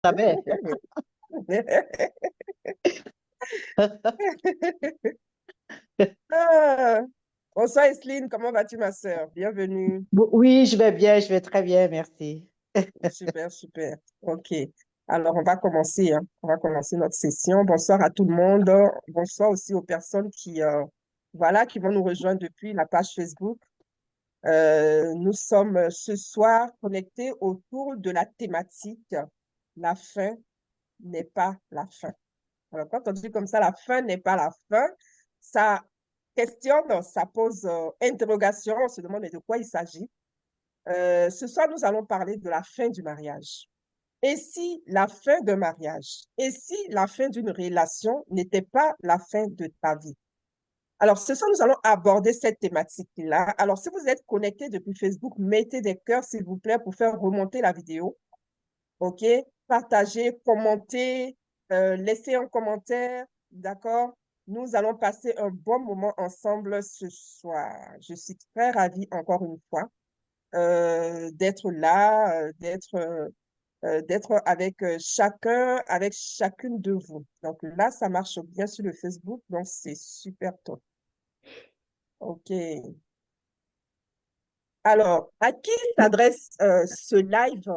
Jamais. Ah, bonsoir Esline, comment vas-tu ma sœur? Bienvenue. Oui, je vais bien, je vais très bien, merci. Super, super. OK. Alors, on va commencer, hein. On va commencer notre session. Bonsoir à tout le monde. Bonsoir aussi aux personnes voilà, qui vont nous rejoindre depuis la page Facebook. Nous sommes ce soir connectés autour de la thématique La fin n'est pas la fin. Alors, quand on dit comme ça, la fin n'est pas la fin, ça questionne, ça pose interrogation, on se demande de quoi il s'agit. Ce soir, nous allons parler de la fin du mariage. Et si la fin d'un mariage, et si la fin d'une relation n'était pas la fin de ta vie? Alors, ce soir, nous allons aborder cette thématique-là. Alors, si vous êtes connecté depuis Facebook, mettez des cœurs, s'il vous plaît, pour faire remonter la vidéo. OK? Partagez, commentez, laissez un commentaire. D'accord? Nous allons passer un bon moment ensemble ce soir. Je suis très ravie, encore une fois, d'être là, d'être avec chacun, avec chacune de vous. Donc là, ça marche bien sur le Facebook, donc c'est super top. OK. Alors, à qui s'adresse ce live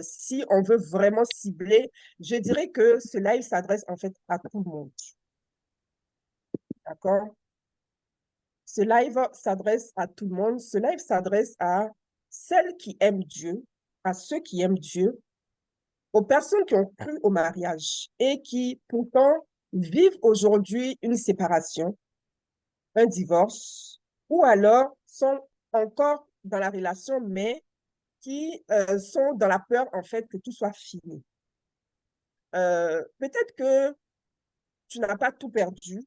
si on veut vraiment cibler? Je dirais que ce live s'adresse en fait à tout le monde. D'accord? Ce live s'adresse à tout le monde. Ce live s'adresse à celles qui aiment Dieu, à ceux qui aiment Dieu, aux personnes qui ont cru au mariage et qui pourtant vivent aujourd'hui une séparation, un divorce, ou alors sont encore dans la relation, mais qui sont dans la peur, en fait, que tout soit fini. Peut-être que tu n'as pas tout perdu,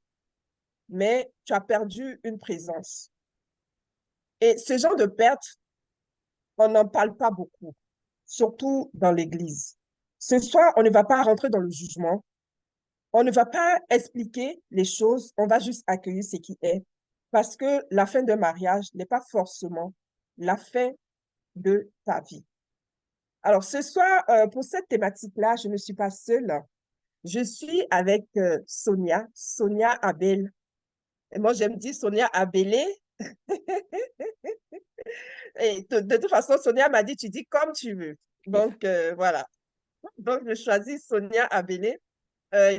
mais tu as perdu une présence. Et ce genre de perte, on n'en parle pas beaucoup, surtout dans l'Église. Ce soir, on ne va pas rentrer dans le jugement, on ne va pas expliquer les choses, on va juste accueillir ce qui est. Parce que la fin d'un mariage n'est pas forcément la fin de ta vie. Alors, ce soir, pour cette thématique-là, je ne suis pas seule. Je suis avec Sonia Abel. Et moi, j'aime dire Sonia Abelé. Et de toute façon, Sonia m'a dit, tu dis comme tu veux. C'est ça. Donc, voilà. Donc, je choisis Sonia Abelé,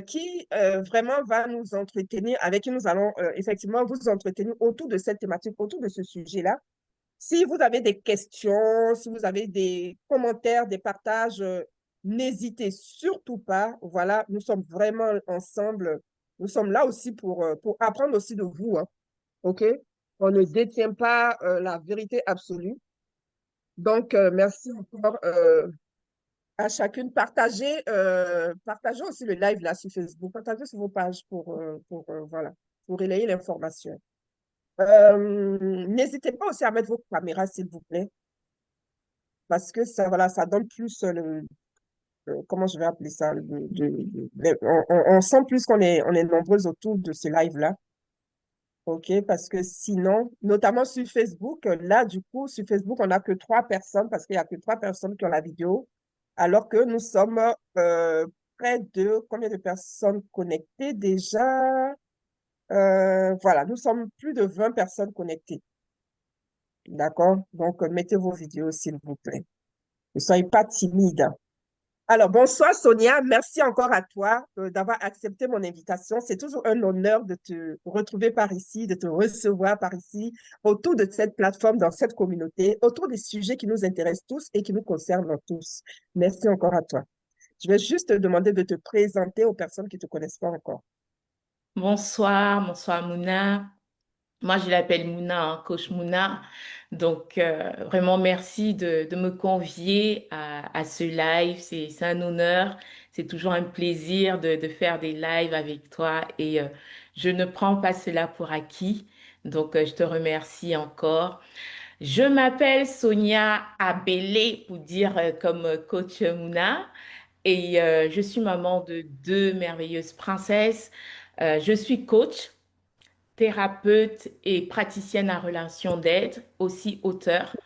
qui vraiment va nous entretenir, avec qui nous allons effectivement vous entretenir autour de cette thématique, autour de ce sujet-là. Si vous avez des questions, si vous avez des commentaires, des partages, n'hésitez surtout pas. Voilà, nous sommes vraiment ensemble. Nous sommes là aussi pour apprendre aussi de vous, hein. OK? On ne détient pas la vérité absolue. Donc, merci encore à chacune. Partagez aussi le live là sur Facebook. Partagez sur vos pages voilà, pour relayer l'information. N'hésitez pas aussi à mettre vos caméras, s'il vous plaît, parce que ça, voilà, ça donne plus comment je vais appeler ça, on sent plus qu'on est nombreux autour de ce live-là. OK, parce que sinon, notamment sur Facebook, là, du coup, sur Facebook, on n'a que 3 personnes, parce qu'il n'y a que 3 personnes qui ont la vidéo, alors que nous sommes près de combien de personnes connectées déjà? Voilà, nous sommes plus de 20 personnes connectées. D'accord? Donc, mettez vos vidéos, s'il vous plaît. Ne soyez pas timides. Alors, bonsoir Sonia, merci encore à toi d'avoir accepté mon invitation. C'est toujours un honneur de te retrouver par ici, de te recevoir par ici, autour de cette plateforme, dans cette communauté, autour des sujets qui nous intéressent tous et qui nous concernent tous. Merci encore à toi. Je vais juste te demander de te présenter aux personnes qui ne te connaissent pas encore. Bonsoir, bonsoir Mouna. Moi, je l'appelle Mouna, hein, coach Mouna. Donc, vraiment, merci de me convier à ce live. C'est un honneur. C'est toujours un plaisir de faire des lives avec toi et je ne prends pas cela pour acquis. Donc, je te remercie encore. Je m'appelle Sonia Abélé, pour dire comme coach Mouna. Et je suis maman de 2 merveilleuses princesses. Je suis coach, thérapeute et praticienne en relation d'aide, aussi auteur.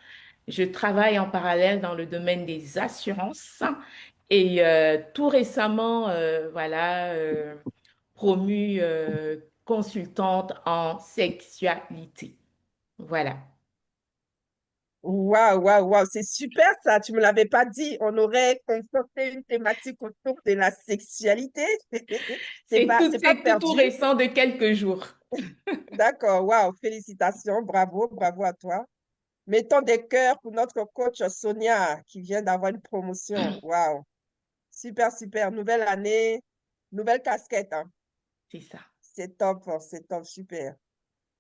Je travaille en parallèle dans le domaine des assurances Et tout récemment, voilà, promue consultante en sexualité. Voilà. Waouh, waouh, waouh, c'est super ça. Tu me l'avais pas dit. On aurait confronté une thématique autour de la sexualité. C'est pas C'est tout perdu. récent de quelques jours. D'accord, waouh, félicitations, bravo, bravo à toi. Mettons des cœurs pour notre coach Sonia qui vient d'avoir une promotion. Waouh, super, super. Nouvelle année, nouvelle casquette, hein. C'est ça. C'est top, super.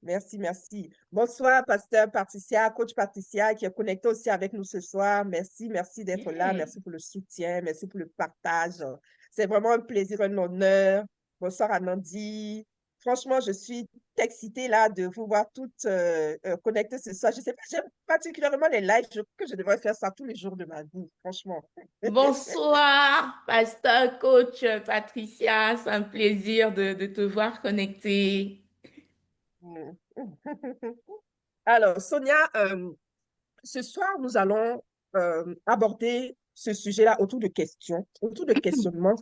Merci, merci. Bonsoir, pasteur Patricia, coach Patricia, qui est connecté aussi avec nous ce soir. Merci, merci d'être là. Yeah. Merci pour le soutien. Merci pour le partage. C'est vraiment un plaisir, un honneur. Bonsoir, Anandi. Franchement, je suis excitée là de vous voir toutes connectées ce soir. Je sais pas, j'aime particulièrement les lives. Je crois que je devrais faire ça tous les jours de ma vie, franchement. Bonsoir, pasteur, coach Patricia. C'est un plaisir de te voir connecté. Mm. Alors, Sonia, ce soir, nous allons aborder ce sujet-là autour de questions, autour de questionnements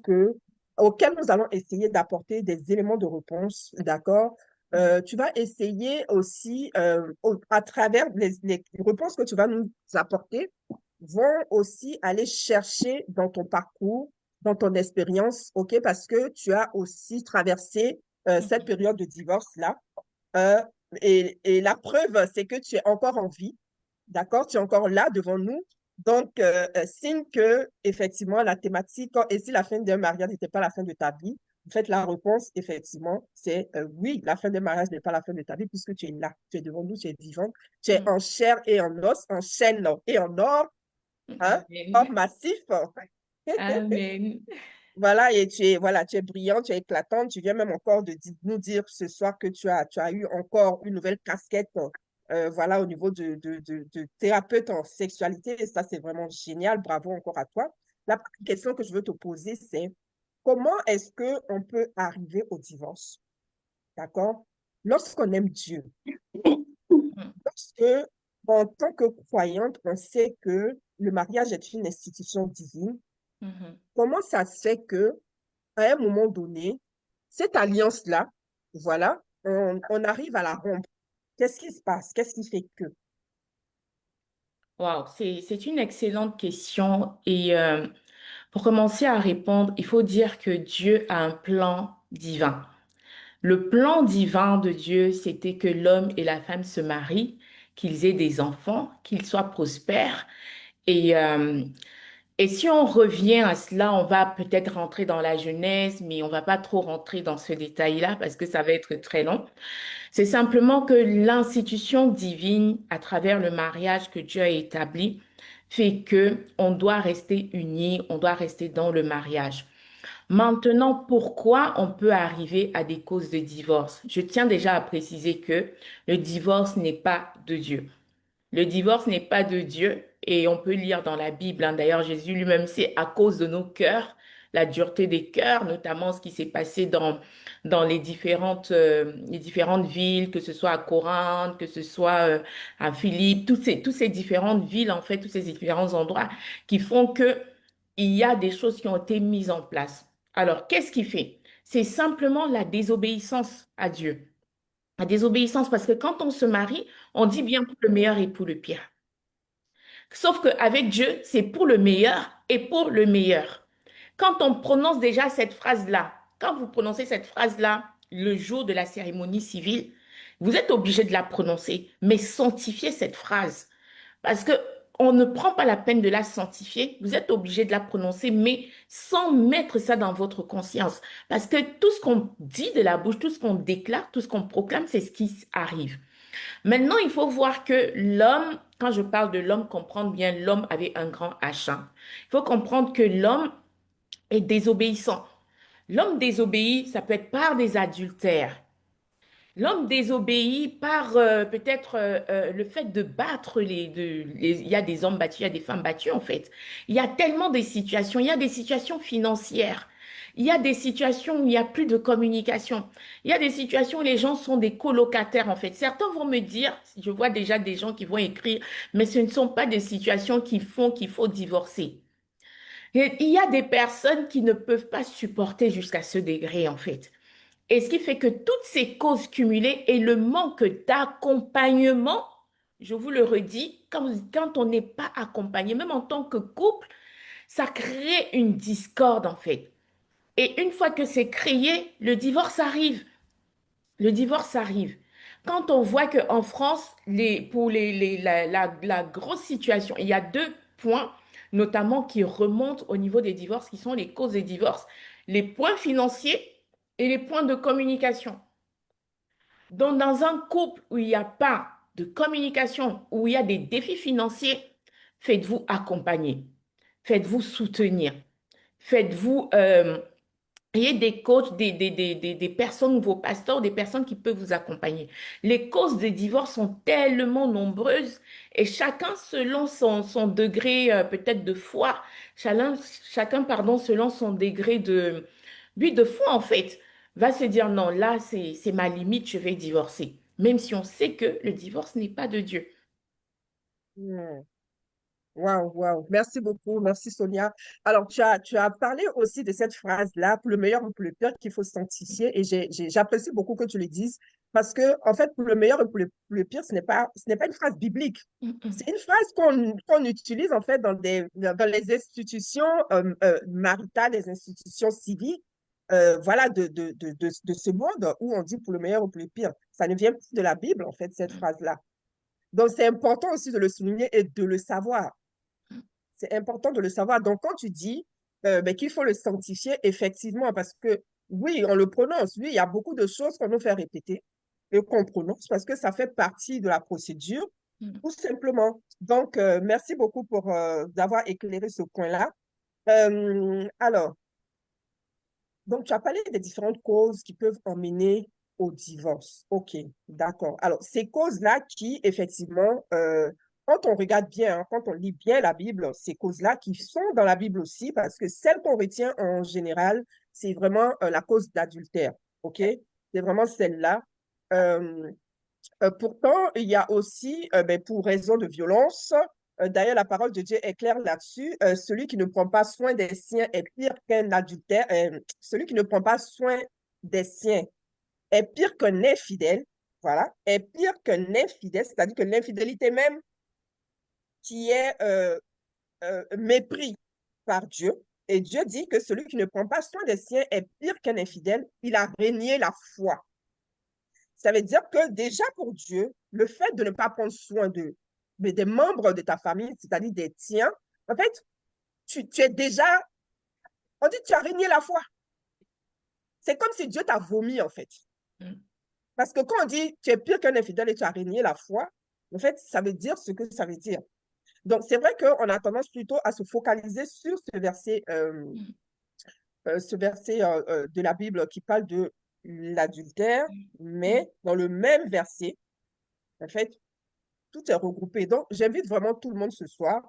auxquels nous allons essayer d'apporter des éléments de réponse, d'accord? Tu vas essayer aussi, à travers les réponses que tu vas nous apporter, vont aussi aller chercher dans ton parcours, dans ton expérience, OK? Parce que tu as aussi traversé cette période de divorce-là. Euh, et la preuve, c'est que tu es encore en vie. D'accord? Tu es encore là devant nous. Donc, signe que, effectivement, la thématique, et si la fin d'un mariage n'était pas la fin de ta vie, en fait, la réponse, effectivement, c'est oui, la fin d'un mariage n'est pas la fin de ta vie puisque tu es là, tu es devant nous, tu es vivant, tu es en chair et en os, en chaîne et en or, hein, or Amen. massif. Amen. Voilà, et voilà, tu es brillant, tu es éclatante. Tu viens même encore de nous dire ce soir que tu as eu encore une nouvelle casquette, voilà, au niveau de thérapeute en sexualité. Et ça, c'est vraiment génial. Bravo encore à toi. La première question que je veux te poser, c'est comment est-ce qu'on peut arriver au divorce? D'accord? Lorsqu'on aime Dieu, lorsque, en tant que croyante, on sait que le mariage est une institution divine, Mhm. comment ça se fait que à un moment donné, cette alliance-là, voilà, on arrive à la rompre. Qu'est-ce qui se passe? Qu'est-ce qui fait que? Wow, c'est une excellente question. Et pour commencer à répondre, il faut dire que Dieu a un plan divin. Le plan divin de Dieu, c'était que l'homme et la femme se marient, qu'ils aient des enfants, qu'ils soient prospères. Et, euh, et si on revient à cela, on va peut-être rentrer dans la Genèse, mais on va pas trop rentrer dans ce détail-là parce que ça va être très long. C'est simplement que l'institution divine, à travers le mariage que Dieu a établi, fait que on doit rester unis, on doit rester dans le mariage. Maintenant, pourquoi on peut arriver à des causes de divorce? Je tiens déjà à préciser que le divorce n'est pas de Dieu. Le divorce n'est pas de Dieu et on peut lire dans la Bible, hein, d'ailleurs Jésus lui-même, c'est à cause de nos cœurs, la dureté des cœurs, notamment ce qui s'est passé dans les différentes villes, que ce soit à Corinthe, que ce soit à Philippe, toutes ces différentes villes, en fait, tous ces différents endroits qui font que il y a des choses qui ont été mises en place. Alors, qu'est-ce qui fait? C'est simplement la désobéissance à Dieu. La désobéissance, parce que quand on se marie, on dit bien pour le meilleur et pour le pire. Sauf qu'avec Dieu, c'est pour le meilleur et pour le meilleur. Quand on prononce déjà cette phrase-là, quand vous prononcez cette phrase-là le jour de la cérémonie civile, vous êtes obligé de la prononcer, mais sanctifiez cette phrase. Parce que on ne prend pas la peine de la sanctifier, vous êtes obligé de la prononcer, mais sans mettre ça dans votre conscience. Parce que tout ce qu'on dit de la bouche, tout ce qu'on déclare, tout ce qu'on proclame, c'est ce qui arrive. Maintenant, il faut voir que l'homme, quand je parle de l'homme, comprendre bien l'homme avec un grand H, hein. Il faut comprendre que l'homme est désobéissant. L'homme désobéit, ça peut être par des adultères. L'homme désobéit par peut-être le fait de battre il y a des hommes battus, il y a des femmes battues en fait. Il y a tellement de situations. Il y a des situations financières. Il y a des situations où il n'y a plus de communication. Il y a des situations où les gens sont des colocataires en fait. Certains vont me dire, je vois déjà des gens qui vont écrire, mais ce ne sont pas des situations qui font qu'il faut divorcer. Et il y a des personnes qui ne peuvent pas supporter jusqu'à ce degré, en fait. Et ce qui fait que toutes ces causes cumulées et le manque d'accompagnement, je vous le redis, quand on n'est pas accompagné, même en tant que couple, ça crée une discorde, en fait. Et une fois que c'est créé, le divorce arrive. Le divorce arrive. Quand on voit qu'en France, pour la grosse situation, il y a deux points, notamment qui remontent au niveau des divorces, qui sont les causes des divorces. Les points financiers et les points de communication. Donc, dans un couple où il n'y a pas de communication, où il y a des défis financiers, faites-vous accompagner, faites-vous soutenir, faites-vous ayez des coachs, des personnes, vos pasteurs, des personnes qui peuvent vous accompagner. Les causes des divorces sont tellement nombreuses et chacun selon son degré peut-être de foi, chacun, pardon, selon son degré oui, de foi en fait, va se dire non, là c'est ma limite, je vais divorcer. Même si on sait que le divorce n'est pas de Dieu. Hmm. Waouh, waouh. Merci beaucoup. Merci, Sonia. Alors, tu as parlé aussi de cette phrase-là, pour le meilleur ou pour le pire, qu'il faut sanctifier. Et j'apprécie beaucoup que tu le dises parce que, en fait, pour le meilleur et pour le pire, ce n'est pas une phrase biblique. Mm, C'est une phrase qu'on utilise, en fait, dans les institutions maritales, les institutions civiques, voilà, de ce monde où on dit pour le meilleur ou pour le pire. Ça ne vient plus de la Bible, en fait, cette mm, phrase-là. Donc, c'est important aussi de le souligner et de le savoir. mm, C'est important de le savoir. Donc, quand tu dis ben, qu'il faut le sanctifier, effectivement, parce que oui, on le prononce. Oui, il y a beaucoup de choses qu'on nous fait répéter et qu'on prononce parce que ça fait partie de la procédure, mm. tout simplement. Donc, merci beaucoup pour d'avoir éclairé ce point-là. Alors, donc, tu as parlé des différentes causes qui peuvent emmener au divorce. OK, d'accord. Alors, ces causes-là qui, effectivement, quand on regarde bien, hein, quand on lit bien la Bible, ces causes-là qui sont dans la Bible aussi, parce que celle qu'on retient en général, c'est vraiment la cause d'adultère. OK? C'est vraiment celle-là. Euh, pourtant, il y a aussi, ben, pour raison de violence, d'ailleurs, la parole de Dieu est claire là-dessus, celui qui ne prend pas soin des siens est pire qu'un adultère, celui qui ne prend pas soin des siens est pire qu'un infidèle, voilà, est pire qu'un infidèle, c'est-à-dire que l'infidélité même qui est mépris par Dieu, et Dieu dit que celui qui ne prend pas soin des siens est pire qu'un infidèle, il a régné la foi. Ça veut dire que déjà pour Dieu, le fait de ne pas prendre soin mais des membres de ta famille, c'est-à-dire des tiens, en fait, tu es déjà, on dit tu as régné la foi. C'est comme si Dieu t'a vomi, en fait. Mm. Parce que quand on dit tu es pire qu'un infidèle et tu as régné la foi, en fait, ça veut dire ce que ça veut dire. Donc, c'est vrai qu'on a tendance plutôt à se focaliser sur ce verset de la Bible qui parle de l'adultère, Mm. mais dans le même verset, en fait, tout est regroupé. Donc, j'invite vraiment tout le monde ce soir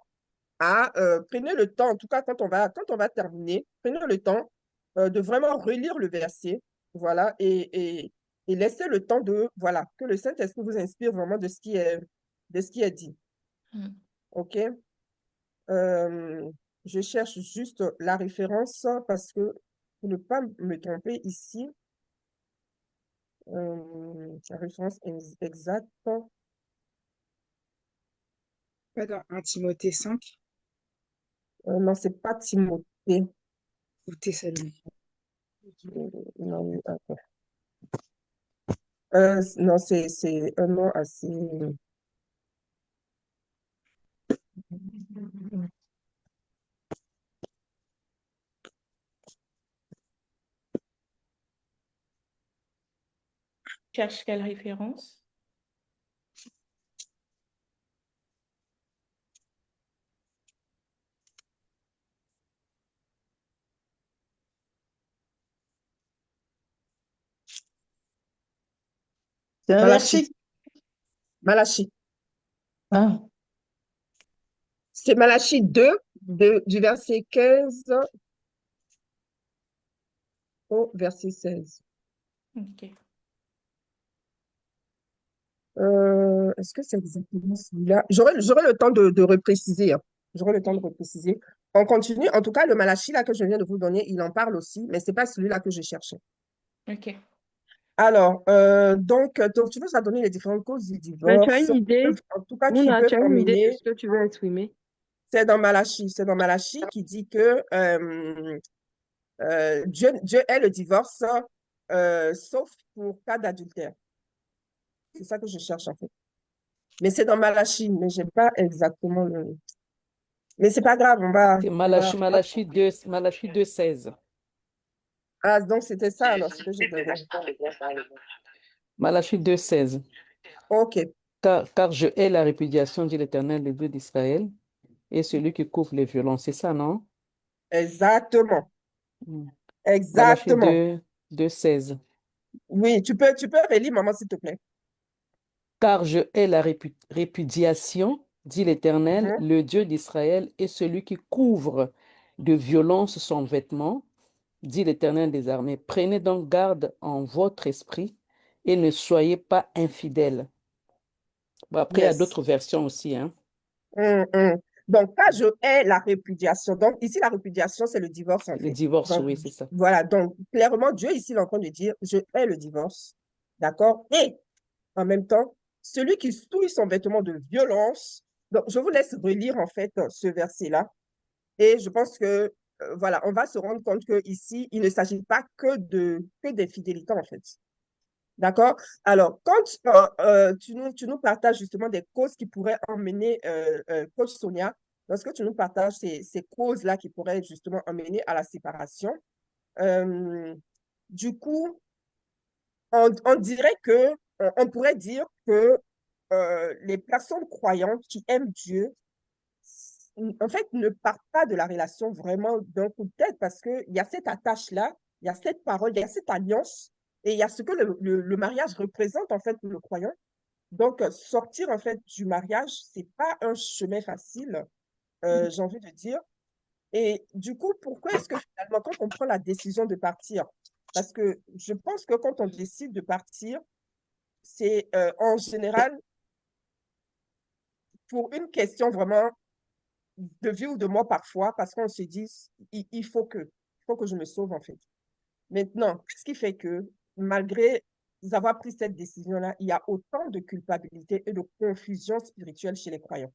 à prenez le temps, en tout cas quand on va terminer, prenez le temps de vraiment relire le verset, voilà, et laissez le temps voilà, que le Saint-Esprit vous inspire vraiment de ce qui est dit. Mm. OK? Euh, je cherche juste la référence parce que pour ne pas me tromper ici, la référence exacte, Pas dans 1 Timothée 5 non, c'est pas Timothée. ou Thessalonique. Non, attends. Non, c'est un nom assez. Cherche quelle référence? C'est un Malachie. verset. Malachie. Ah, C'est Malachie 2, du verset 15 au verset 16. Ok. Est-ce que c'est exactement celui-là? J'aurai le temps de repréciser, hein. J'aurai le temps de repréciser. On continue. En tout cas, le Malachie là que je viens de vous donner, il en parle aussi, mais c'est pas celui-là que je cherchais. Ok. Alors, donc tu nous as donné les différentes causes du Ben, tu as divorce, une idée? en tout cas, qui Mouna, peuvent tu as une idée de emmener. ce que tu veux exprimer? C'est dans Malachie qui dit que Dieu est le divorce, sauf pour cas d'adultère. C'est ça que je cherche en fait. Mais c'est dans Malachie, mais j'ai pas exactement le. Mais c'est pas grave, on va, C'est on va. Malachie 2,16. Ah, donc c'était ça alors, ce que j'ai donné. Malachie 2,16. Ok, Car je hais la répudiation, dit l'Éternel, le Dieu d'Israël, et celui qui couvre les violences. C'est ça, non? exactement, Mm. Malachie exactement. 2,16. Oui, tu peux relire, maman, s'il te plaît. Car je hais la répudiation, dit l'Éternel, Mhm. le Dieu d'Israël, et celui qui couvre de violence son vêtement, dit l'Éternel des armées. Prenez donc garde en votre esprit et ne soyez pas infidèles. Bon, après, il y a Yes. d'autres versions aussi, hein. Mm. Donc, quand je hais la répudiation, donc ici, la répudiation, c'est le divorce en Le fait. divorce, Donc, oui, c'est ça. voilà, donc clairement, Dieu ici il est en train de dire, je hais le divorce, d'accord? Et en même temps, celui qui souille son vêtement de violence, donc je vous laisse relire en fait ce verset-là, et je pense que, voilà, on va se rendre compte que ici, il ne s'agit pas que d'infidélité en fait. D'accord? Alors, quand tu nous partages justement des causes qui pourraient emmener, Coach Sonia, lorsque tu nous partages ces causes-là qui pourraient justement emmener à la séparation, euh, du coup, on dirait que, on pourrait dire que les personnes croyantes qui aiment Dieu, en fait, ne partent pas de la relation vraiment d'un coup de tête parce qu'il y a cette attache-là, il y a cette parole, il y a cette alliance et il y a ce que le mariage représente en fait pour le croyant. Donc, sortir en fait du mariage, c'est pas un chemin facile, j'ai envie de dire. Et du coup, pourquoi est-ce que finalement, quand on prend la décision de partir, parce que je pense que quand on décide de partir, c'est en général pour une question vraiment de vie ou de mort parfois, parce qu'on se dit, il faut que je me sauve en fait. Maintenant, ce qui fait que malgré avoir pris cette décision-là, il y a autant de culpabilité et de confusion spirituelle chez les croyants.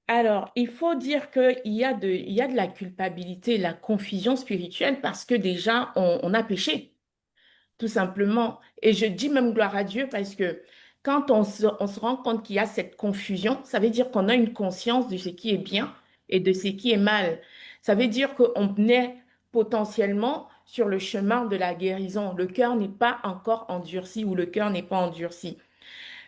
Alors, il faut dire qu'il y a de la culpabilité, la confusion spirituelle parce que déjà, on a péché, tout simplement. Et je dis même gloire à Dieu parce que quand on se rend compte qu'il y a cette confusion, ça veut dire qu'on a une conscience de ce qui est bien et de ce qui est mal. Ça veut dire qu'on est potentiellement sur le chemin de la guérison. Le cœur n'est pas encore endurci ou le cœur n'est pas endurci.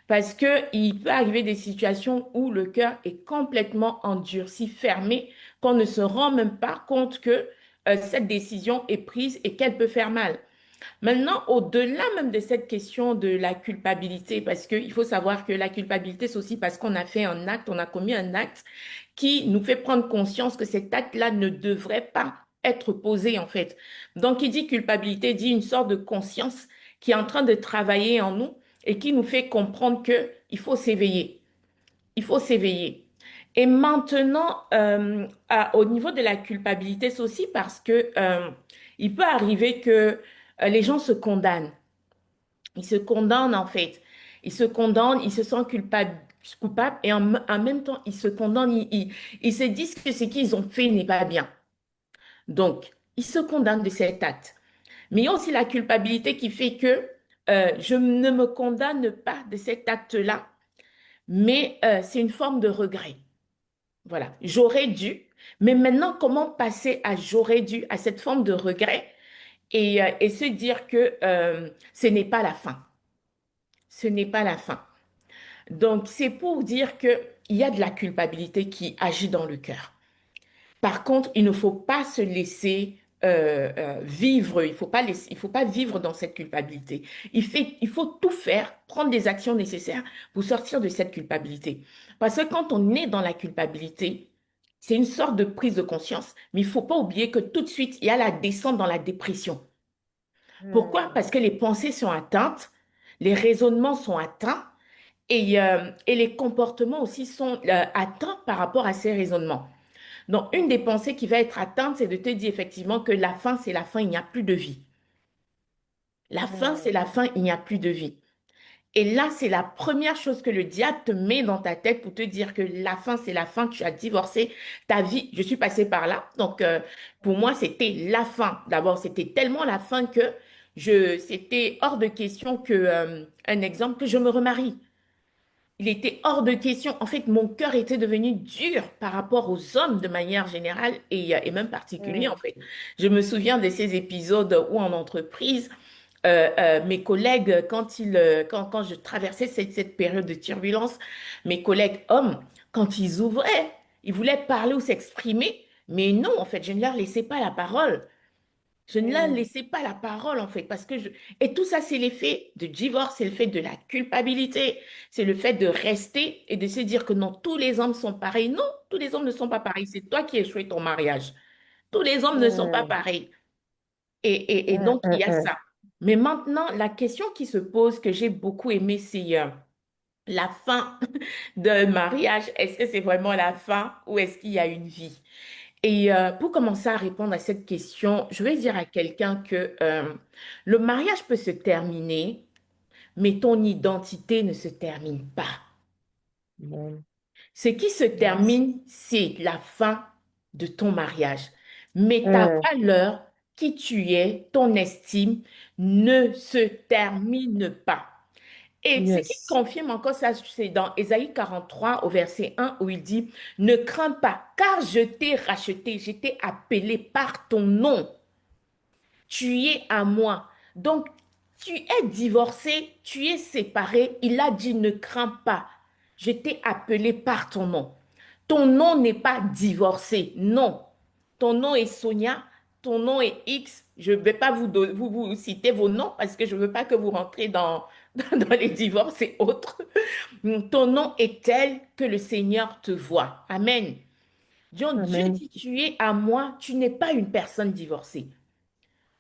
Parce que il peut arriver des situations où le cœur est complètement endurci, fermé, qu'on ne se rend même pas compte que cette décision est prise et qu'elle peut faire mal. Maintenant, au-delà même de cette question de la culpabilité, parce qu'il faut savoir que la culpabilité, c'est aussi parce qu'on a fait un acte, on a commis un acte qui nous fait prendre conscience que cet acte-là ne devrait pas être posé, en fait. Donc, il dit culpabilité, dit une sorte de conscience qui est en train de travailler en nous et qui nous fait comprendre que il faut s'éveiller. Il faut s'éveiller. Et maintenant, au niveau de la culpabilité, c'est aussi parce que il peut arriver que les gens se condamnent. Ils se condamnent en fait. Ils se condamnent, ils se sentent coupables et en même temps, ils se condamnent. Ils se disent que ce qu'ils ont fait n'est pas bien. Donc, ils se condamnent de cet acte. Mais il y a aussi la culpabilité qui fait que je ne me condamne pas de cet acte-là, mais c'est une forme de regret. Voilà, j'aurais dû. Mais maintenant, comment passer à j'aurais dû, à cette forme de regret et se dire que ce n'est pas la fin. Ce n'est pas la fin. Donc, c'est pour dire qu'il y a de la culpabilité qui agit dans le cœur. Par contre, il ne faut pas se laisser vivre, il faut pas vivre dans cette culpabilité. Il faut tout faire, prendre des actions nécessaires pour sortir de cette culpabilité. Parce que quand on est dans la culpabilité, c'est une sorte de prise de conscience, mais il faut pas oublier que tout de suite, il y a la descente dans la dépression. Pourquoi? Hmm. Parce que les pensées sont atteintes, les raisonnements sont atteints et les comportements aussi sont atteints par rapport à ces raisonnements. Donc, une des pensées qui va être atteinte, c'est de te dire effectivement que la fin, c'est la fin, il n'y a plus de vie. La fin, c'est Mm, la fin, il n'y a plus de vie. Et là, c'est la première chose que le diable te met dans ta tête pour te dire que la fin, c'est la fin, tu as divorcé, ta vie, je suis passée par là. Donc, pour moi, c'était la fin. D'abord, c'était tellement la fin que c'était hors de question que, un exemple, que je me remarie. Il était hors de question. En fait, mon cœur était devenu dur par rapport aux hommes de manière générale et même particulier, en mm, fait. Je me souviens de ces épisodes où en entreprise, mes collègues, quand je traversais cette période de turbulence, mes collègues hommes, quand ils ouvraient, ils voulaient parler ou s'exprimer, mais non, en fait, je ne leur laissais pas la parole. Je ne leur mm, laissais pas la parole, en fait, parce que Et tout ça, c'est l'effet de divorce, c'est le fait de la culpabilité, c'est le fait de rester et de se dire que non, tous les hommes sont pareils. Non, tous les hommes ne sont pas pareils. C'est toi qui as échoué ton mariage. Tous les hommes ne sont pas mm, pareils. Et mm, donc, il y a mm, ça. Mais maintenant, la question qui se pose, que j'ai beaucoup aimée, c'est la fin d'un mariage. Est-ce que c'est vraiment la fin ou est-ce qu'il y a une vie? Et pour commencer à répondre à cette question, je vais dire à quelqu'un que le mariage peut se terminer, mais ton identité ne se termine pas. mm. Ce qui se Yes. termine, c'est la fin de ton mariage. Mais ta Mm, valeur, qui tu es, ton estime, ne se termine pas. Et ce qui yes. confirme encore ça, c'est dans Ésaïe 43 au verset 1 où il dit, ne crains pas, car je t'ai racheté, je t'ai appelé par ton nom. Tu es à moi. Donc, tu es divorcé, tu es séparé. Il a dit, ne crains pas. Je t'ai appelé par ton nom. Ton nom n'est pas divorcé, non. Ton nom est Sonia, ton nom est X. Je ne vais pas vous citer vos noms parce que je ne veux pas que vous rentrez dans les divorces et autres. Ton nom est tel que le Seigneur te voit. Amen. Donc Dieu Amen. dit, tu es à moi, tu n'es pas une personne divorcée.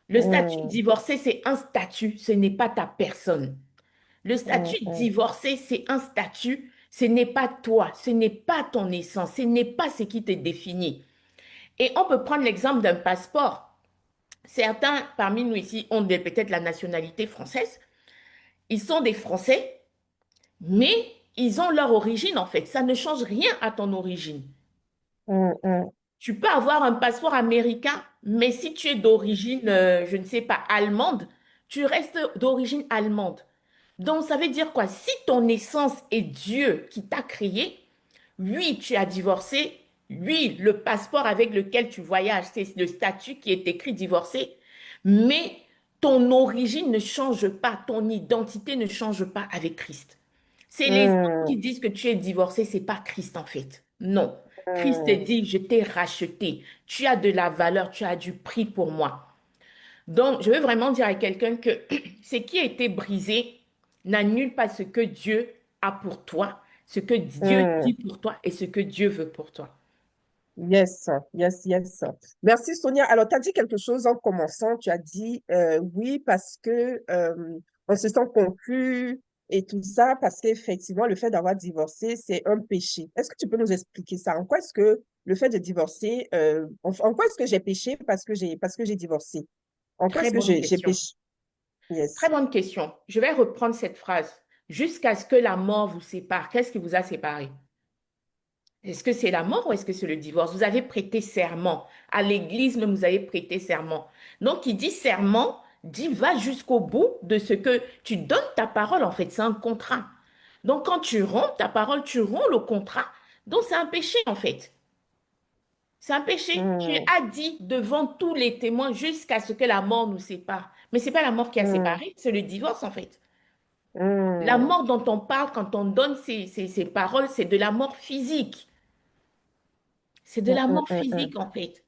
Le statut Mm, divorcé, c'est un statut, ce n'est pas ta personne. Le mm, statut mm, divorcé, c'est un statut, ce n'est pas toi, ce n'est pas ton essence, ce n'est pas ce qui te définit. Et on peut prendre l'exemple d'un passeport. Certains parmi nous ici ont peut-être la nationalité française. Ils sont des Français, mais ils ont leur origine en fait. Ça ne change rien à ton origine. mm, mm, Tu peux avoir un passeport américain, mais si tu es d'origine, je ne sais pas, allemande, tu restes d'origine allemande. Donc, ça veut dire quoi? Si ton essence est Dieu qui t'a créé, oui, tu as divorcé, oui, le passeport avec lequel tu voyages, c'est le statut qui est écrit divorcé, mais ton origine ne change pas, ton identité ne change pas avec Christ. C'est les hommes qui mm, disent que tu es divorcé, c'est pas Christ en fait. Non. Christ te mm. dit, je t'ai racheté. Tu as de la valeur, tu as du prix pour moi. Donc, je veux vraiment dire à quelqu'un que ce qui a été brisé n'annule pas ce que Dieu a pour toi, ce que Dieu Mm. dit pour toi et ce que Dieu veut pour toi. Yes, yes, yes. Merci Sonia. Alors, tu as dit quelque chose en commençant. Tu as dit oui parce que on se sent conclu et tout ça parce qu'effectivement, le fait d'avoir divorcé, c'est un péché. Est-ce que tu peux nous expliquer ça? En quoi est-ce que le fait de divorcer, en quoi est-ce que j'ai péché parce que j'ai divorcé? En quoi Très est-ce que bonne j'ai question. péché? Très Yes. bonne question. Je vais reprendre cette phrase. Jusqu'à ce que la mort vous sépare, qu'est-ce qui vous a séparé? Est-ce que c'est la mort ou est-ce que c'est le divorce? Vous avez prêté serment. À l'église, même vous avez prêté serment. Donc, qui dit serment, dit va jusqu'au bout de ce que tu donnes ta parole. En fait, c'est un contrat. Donc, quand tu romps ta parole, tu romps le contrat. Donc, c'est un péché, en fait. C'est un péché. Tu Mm, as dit devant tous les témoins jusqu'à ce que la mort nous sépare. Mais c'est pas la mort qui a mm, séparé, c'est le divorce, en fait. La mm, mort dont on parle quand on donne ces paroles, c'est de la mort physique. C'est de mm, la mm, mort mm, mm, physique, en fait.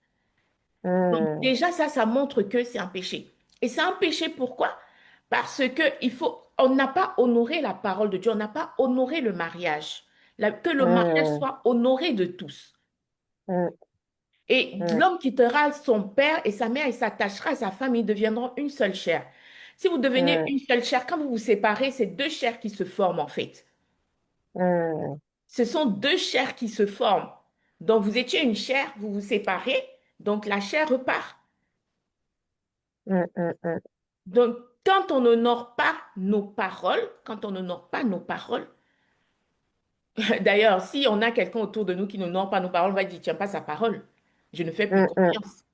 Donc mm, déjà, ça montre que c'est un péché. Et c'est un péché pourquoi? Parce que on n'a pas honoré la parole de Dieu, on n'a pas honoré le mariage. Que le mariage mm, soit honoré de tous. mm, Et mm, l'homme quittera son père et sa mère et s'attachera à sa femme, ils deviendront une seule chair. Si vous devenez mm, une seule chair, quand vous vous séparez, c'est deux chairs qui se forment en fait. mm, Ce sont deux chairs qui se forment. Donc, vous étiez une chair, vous vous séparez, donc la chair repart. Mm, mm, mm. Donc, quand on n'honore pas nos paroles, quand on n'honore pas nos paroles, d'ailleurs, si on a quelqu'un autour de nous qui n'honore pas nos paroles, on va dire, tiens pas sa parole. Je ne fais plus Mm, mm. confiance.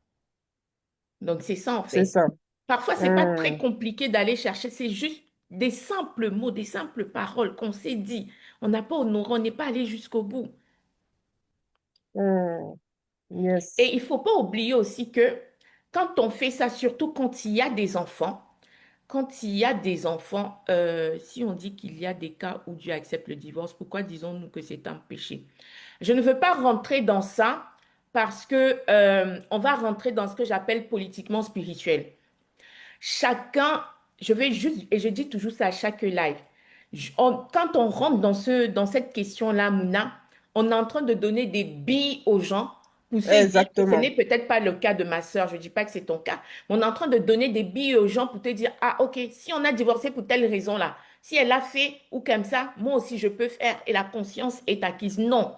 Donc, c'est ça en C'est fait. ça. Parfois, c'est pas très Mm, compliqué d'aller chercher, c'est juste des simples mots, des simples paroles qu'on s'est dit. On n'a pas honoré, on n'est pas allé jusqu'au bout. mm. Yes. Et il faut pas oublier aussi que quand on fait ça, surtout quand il y a des enfants, quand il y a des enfants, si on dit qu'il y a des cas où Dieu accepte le divorce, pourquoi disons-nous que c'est un péché? Je ne veux pas rentrer dans ça parce que on va rentrer dans ce que j'appelle politiquement spirituel. Chacun, je vais juste, et je dis toujours ça à chaque live, quand on rentre dans cette question-là, Mouna, on est en train de donner des billes aux gens pour se dire que ce n'est Exactement. peut-être pas le cas de ma sœur, je ne dis pas que c'est ton cas, mais on est en train de donner des billes aux gens pour te dire, ah ok, si on a divorcé pour telle raison-là, si elle a fait ou comme ça, moi aussi je peux faire et la conscience est acquise. Non,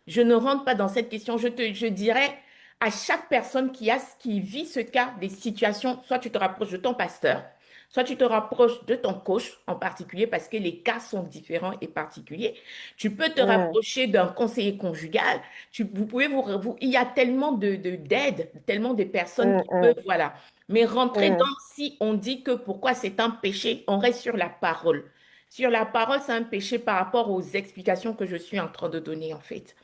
je ne rentre pas dans cette question. Je dirais à chaque personne qui vit ce cas, des situations, soit tu te rapproches de ton pasteur, soit tu te rapproches de ton coach en particulier parce que les cas sont différents et particuliers. Tu peux te Mm, rapprocher d'un conseiller conjugal. Vous pouvez il y a tellement d'aide, tellement de personnes mm, qui peuvent, mm, voilà. Mais rentrer dans, mm, si on dit que pourquoi c'est un péché, on reste sur la parole. Sur la parole, c'est un péché par rapport aux explications que je suis en train de donner, en fait.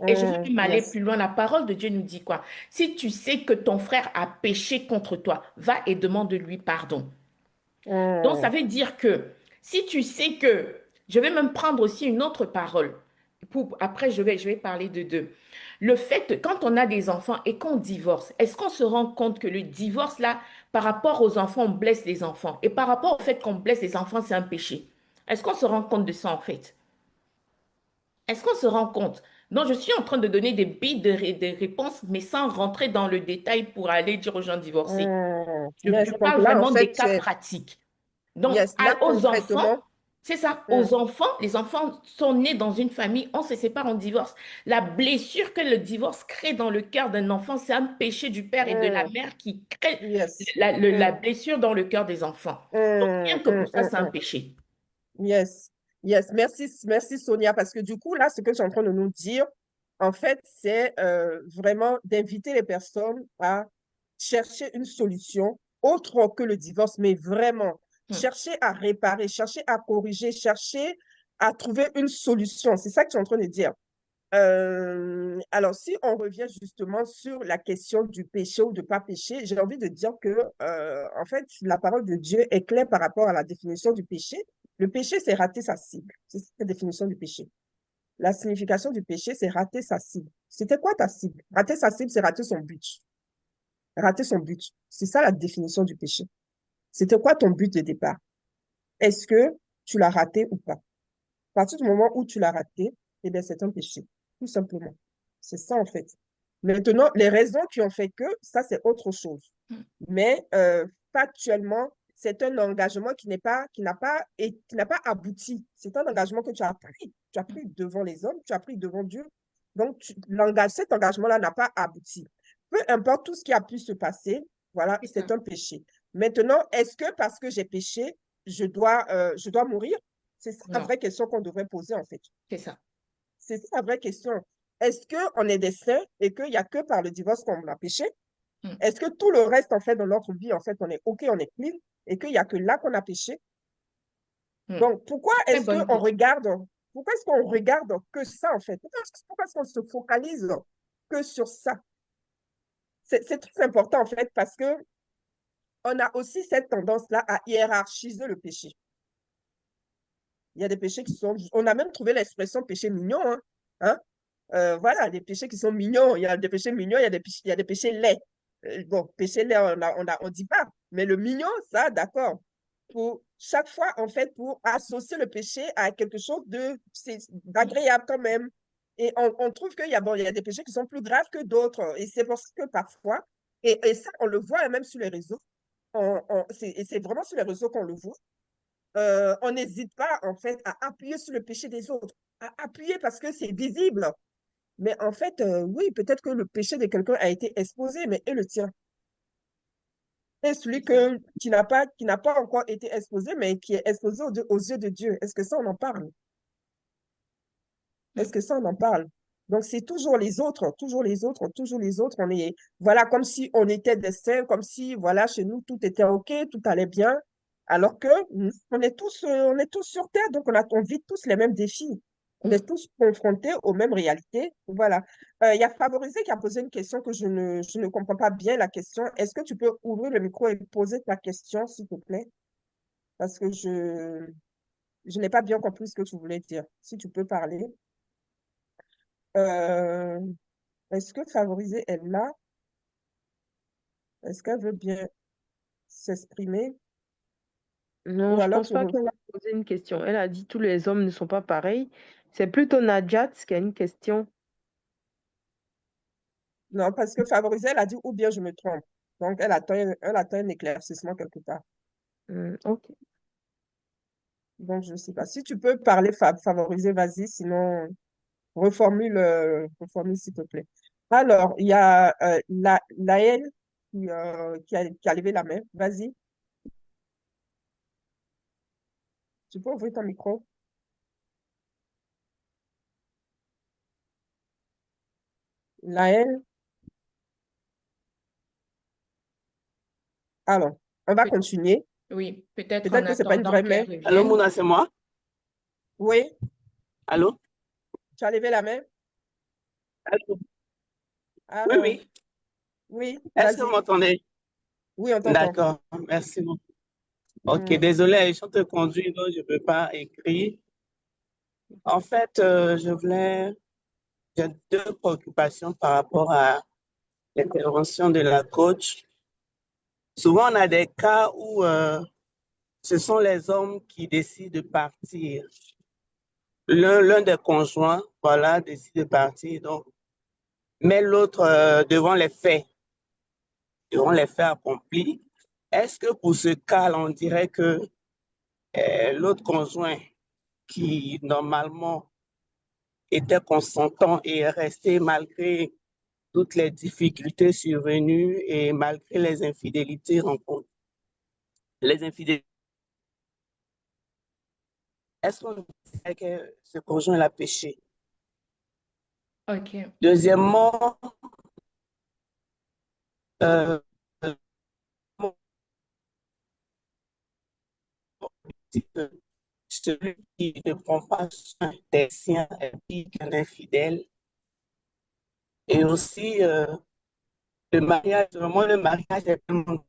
Et je veux mm. même aller Yes. plus loin. La parole de Dieu nous dit quoi? Si tu sais que ton frère a péché contre toi, va et demande-lui pardon. Donc, ça Mm, veut dire que si tu sais que, je vais même prendre aussi une autre parole. Après, je vais parler de deux. Le fait, quand on a des enfants et qu'on divorce, est-ce qu'on se rend compte que le divorce, là, par rapport aux enfants, on blesse les enfants? Et par rapport au fait qu'on blesse les enfants, c'est un péché. Est-ce qu'on se rend compte de ça, en fait? Est-ce qu'on se rend compte? Donc, je suis en train de donner des billes de réponses, mais sans rentrer dans le détail pour aller dire aux gens divorcés. mm. Je Yes. Donc parle là, en vraiment fait, des cas pratiques. Donc, yes, là, aux enfants, concrètement, c'est ça, mm, aux enfants, les enfants sont nés dans une famille, on se sépare, on divorce. La blessure que le divorce crée dans le cœur d'un enfant, c'est un péché du père et de la mm, mère qui crée yes. la Mm, blessure dans le cœur des enfants. Donc, rien mm, que pour mm, ça, mm, c'est un mm. péché. Yes, yes, merci, merci Sonia, parce que du coup, là, ce que tu es en train de nous dire, en fait, c'est vraiment d'inviter les personnes à chercher une solution autre que le divorce, mais vraiment Hmm, chercher à réparer, chercher à corriger, chercher à trouver une solution. C'est ça que tu es en train de dire. Alors, si on revient justement sur la question du péché ou de pas péché, j'ai envie de dire que, en fait, la parole de Dieu est claire par rapport à la définition du péché. Le péché, c'est rater sa cible. C'est ça la définition du péché. La signification du péché, c'est rater sa cible. C'était quoi ta cible? Rater sa cible, c'est rater son but. Rater son but. C'est ça la définition du péché. C'était quoi ton but de départ? Est-ce que tu l'as raté ou pas? À partir du moment où tu l'as raté, eh bien, c'est un péché, tout simplement. C'est ça, en fait. Maintenant, les raisons qui ont fait que, ça, c'est autre chose. hmm, Mais factuellement, c'est un engagement qui n'a pas abouti. C'est un engagement que tu as pris. Tu as hmm. pris devant les hommes, tu as pris devant Dieu. Donc, cet engagement-là n'a pas abouti. Peu importe tout ce qui a pu se passer, voilà, C'est ça, c'est un péché. Maintenant, est-ce que parce que j'ai péché, je dois mourir? C'est ça la non, vraie question qu'on devrait poser, en fait. c'est ça. C'est ça la vraie question. Est-ce qu'on est des saints et qu'il n'y a que par le divorce qu'on a péché? Hmm, Est-ce que tout le reste, en fait, dans notre vie, en fait, on est OK, on est clean et qu'il n'y a que là qu'on a péché? hmm. Donc, Très bonne question. pourquoi est-ce qu'on regarde que ça, en fait? Pourquoi est-ce qu'on se focalise que sur ça? C'est très important, en fait, parce que on a aussi cette tendance-là à hiérarchiser le péché. Il y a des péchés qui sont, on a même trouvé l'expression péché mignon, hein? Hein? Voilà, des péchés qui sont mignons. Il y a des péchés mignons, il y a des péchés laids. Bon, péché laid, on dit pas. Mais le mignon, ça, d'accord. Pour chaque fois, en fait, pour associer le péché à quelque chose d'agréable quand même. Et on trouve qu'il y a, bon, il y a des péchés qui sont plus graves que d'autres. Et c'est pour ça que parfois, et ça, on le voit même sur les réseaux, et c'est vraiment sur les réseaux qu'on le voit, on n'hésite pas, en fait, à appuyer sur le péché des autres, à appuyer parce que c'est visible. Mais en fait, oui, peut-être que le péché de quelqu'un a été exposé, mais et le tien? Et celui C'est ça. qui n'a pas encore été exposé, mais qui est exposé aux yeux de Dieu. Est-ce que ça, on en parle? Est-ce Mm. que ça, on en parle? Donc, c'est toujours les autres, toujours les autres, toujours les autres. On est, voilà, comme si on était des saints, comme si, voilà, chez nous, tout était OK, tout allait bien. Alors que on est tous sur Terre, donc on vit tous les mêmes défis. On Mm. est tous confrontés aux mêmes réalités. Voilà. Il y a Favorisé qui a posé une question que je ne comprends pas bien la question. Est-ce que tu peux ouvrir le micro et poser ta question, s'il te plaît? Parce que je n'ai pas bien compris ce que tu voulais dire. Si tu peux parler. Euh, Est-ce que Favorisée est là? Est-ce qu'elle veut bien s'exprimer? Non, Ou je alors pense tu... pas qu'elle a posé une question. Elle a dit tous les hommes ne sont pas pareils. C'est plutôt Najat qui a une question. Non, parce que Favorisée, elle a dit ou bien je me trompe. Donc, elle attend un éclaircissement quelque part. Ok. Donc, je ne sais pas. Si tu peux parler Favorisée, vas-y. Sinon, reformule s'il te plaît. Alors, il y a Laëlle qui a levé la main. Vas-y. Tu peux ouvrir ton micro. Laëlle. Alors, on va Peut- continuer. Oui, peut-être en Peut-être que c'est pas une attendant vraie main. qu'elle Allô, revienne. Mouna, c'est moi? Oui, Allô? tu as levé la main. Allô? Oui, Alors, oui. oui, Est-ce que vous vas-y. m'entendez? Oui, on t'entend. D'accord, merci beaucoup. Ok, Hmm. désolé, je te conduis, donc je ne peux pas écrire. En fait, j'ai deux préoccupations par rapport à l'intervention de la coach. Souvent, on a des cas où ce sont les hommes qui décident de partir. L'un des conjoints, voilà, décide de partir, donc, mais l'autre devant les faits accomplis. Est-ce que pour ce cas, on dirait que l'autre conjoint qui normalement était consentant et est resté malgré toutes les difficultés survenues et malgré les infidélités rencontrées, les infidélités, est-ce qu'on dirait que ce conjoint l'a péché? Ok. Deuxièmement, euh, celui qui ne prend pas soin des siens est pire qu'un infidèle. Et aussi, le mariage, vraiment, le mariage est tellement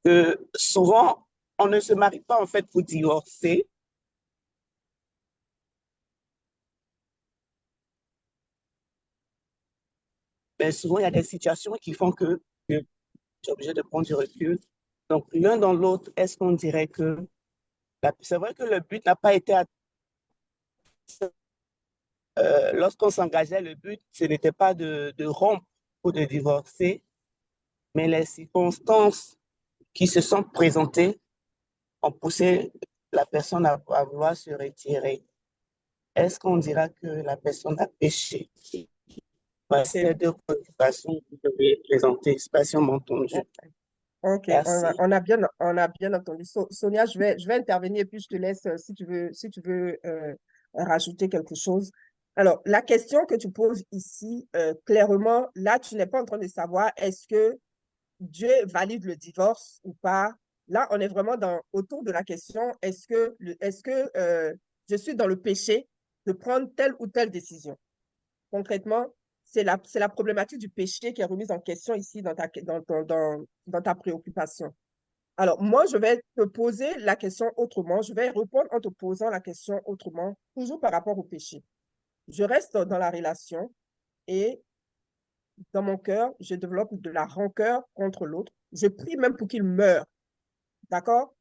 que souvent, on ne se marie pas en fait pour divorcer, mais souvent il y a des situations qui font que tu es obligé de prendre du recul. Donc, l'un dans l'autre, est-ce qu'on dirait que c'est vrai que le but n'a pas été atteint. Lorsqu'on s'engageait, le but, ce n'était pas de rompre ou de divorcer, mais les circonstances qui se sont présentées ont poussé la personne à vouloir se retirer. Est-ce qu'on dira que la personne a péché? Voici OK. les deux préoccupations que je vais présenter. Je ne sais pas si on m'a entendu. OK. Merci. On a bien entendu. Sonia, je vais intervenir et puis je te laisse si tu veux rajouter quelque chose. Alors, la question que tu poses ici, clairement, là, tu n'es pas en train de savoir est-ce que Dieu valide le divorce ou pas. Là, on est vraiment autour de la question, est-ce que je suis dans le péché de prendre telle ou telle décision? Concrètement, c'est la problématique du péché qui est remise en question ici dans ta préoccupation. Alors, moi, je vais te poser la question autrement. Je vais répondre en te posant la question autrement, toujours par rapport au péché. Je reste dans la relation et dans mon cœur, je développe de la rancœur contre l'autre. Je prie même pour qu'il meure, d'accord?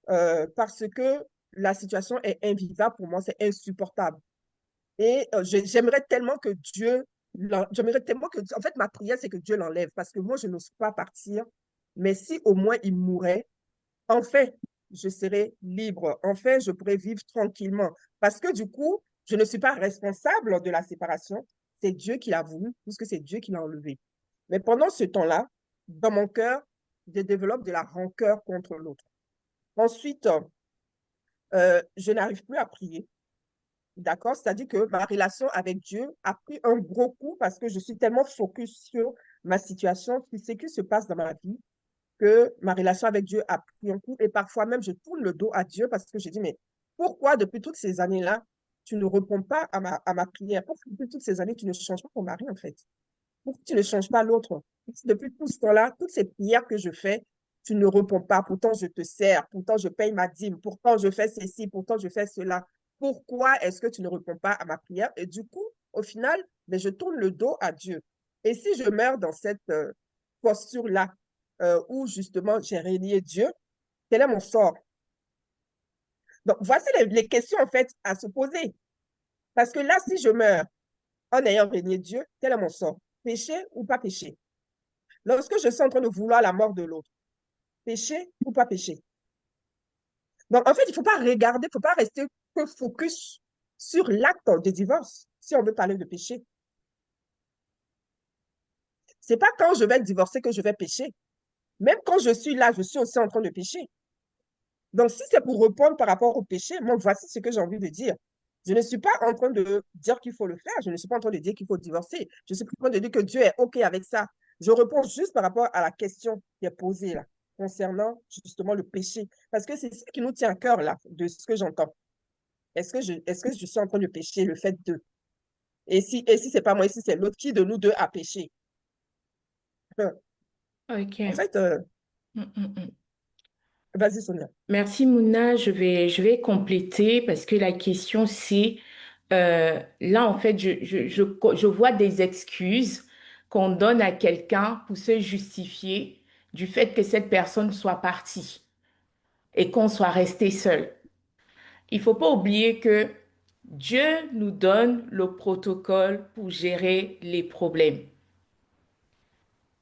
Parce que la situation est invivable pour moi, c'est insupportable. Et j'aimerais tellement que j'aimerais tellement que, en fait, ma prière, c'est que Dieu l'enlève, parce que moi, je n'ose pas partir. Mais si au moins il mourait, enfin, je serais libre. Enfin, je pourrais vivre tranquillement. Parce que du coup, Je ne suis pas responsable de la séparation. C'est Dieu qui l'a voulu, puisque c'est Dieu qui l'a enlevé. Mais pendant ce temps-là, dans mon cœur, je développe de la rancœur contre l'autre. Ensuite, je n'arrive plus à prier. D'accord? C'est-à-dire que ma relation avec Dieu a pris un gros coup parce que je suis tellement focus sur ma situation, sur ce qui se passe dans ma vie, que ma relation avec Dieu a pris un coup. Et parfois même, je tourne le dos à Dieu parce que je dis, mais pourquoi depuis toutes ces années-là, tu ne réponds pas à ma prière? Pourquoi depuis toutes ces années, tu ne changes pas ton mari, en fait? Pourquoi tu ne changes pas l'autre? Depuis tout ce temps-là, toutes ces prières que je fais, tu ne réponds pas. Pourtant, je te sers. Pourtant, je paye ma dîme. Pourtant, je fais ceci. Pourtant, je fais cela. Pourquoi est-ce que tu ne réponds pas à ma prière? Et du coup, au final, ben, je tourne le dos à Dieu. Et si je meurs dans cette posture-là, où justement j'ai régné Dieu, quel est mon sort? Donc, voici les questions en fait à se poser. Parce que là, si je meurs en ayant régné Dieu, quel est mon sort? Péché ou pas péché? Lorsque je suis en train de vouloir la mort de l'autre, péché ou pas péché? Donc, en fait, il ne faut pas regarder, il ne faut pas rester que focus sur l'acte de divorce si on veut parler de péché. Ce n'est pas quand je vais divorcer que je vais pécher. Même quand je suis là, je suis aussi en train de pécher. Donc, si c'est pour répondre par rapport au péché, moi, voici ce que j'ai envie de dire. Je ne suis pas en train de dire qu'il faut le faire. Je ne suis pas en train de dire qu'il faut divorcer. Je suis en train de dire que Dieu est OK avec ça. Je réponds juste par rapport à la question qui est posée là, concernant justement le péché. Parce que c'est ce qui nous tient à cœur là, de ce que j'entends. Est-ce que je suis en train de pécher, le fait de? Et si ce n'est pas moi, et si c'est l'autre, qui de nous deux a péché? Ok. En fait, Mm, mm, mm. vas-y, Sonia. Merci Mouna, je vais compléter parce que la question c'est, là en fait je vois des excuses qu'on donne à quelqu'un pour se justifier du fait que cette personne soit partie et qu'on soit resté seul. Il faut pas oublier que Dieu nous donne le protocole pour gérer les problèmes.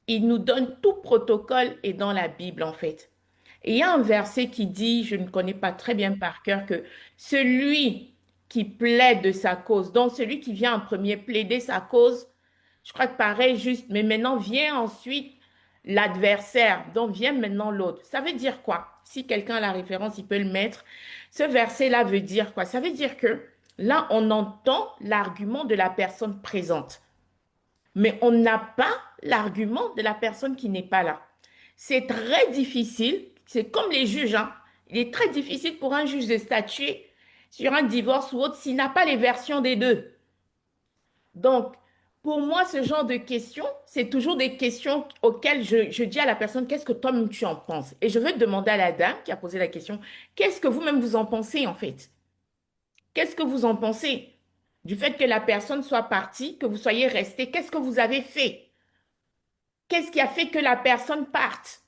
Il nous donne tout protocole et dans la Bible en fait. Et il y a un verset qui dit, je ne connais pas très bien par cœur, que celui qui plaide de sa cause, donc celui qui vient en premier plaider sa cause, je crois que pareil, juste, mais maintenant vient ensuite l'adversaire, donc vient maintenant l'autre. Ça veut dire quoi? Si quelqu'un a la référence, il peut le mettre. Ce verset-là veut dire quoi? Ça veut dire que là, on entend l'argument de la personne présente, mais on n'a pas l'argument de la personne qui n'est pas là. C'est très difficile, c'est comme les juges, hein. Il est très difficile pour un juge de statuer sur un divorce ou autre s'il n'a pas les versions des deux. Donc, pour moi, ce genre de questions, c'est toujours des questions auxquelles je dis à la personne, qu'est-ce que toi-même tu en penses? Et je veux demander à la dame qui a posé la question, qu'est-ce que vous-même vous en pensez en fait? Qu'est-ce que vous en pensez du fait que la personne soit partie, que vous soyez resté? Qu'est-ce que vous avez fait? Qu'est-ce qui a fait que la personne parte?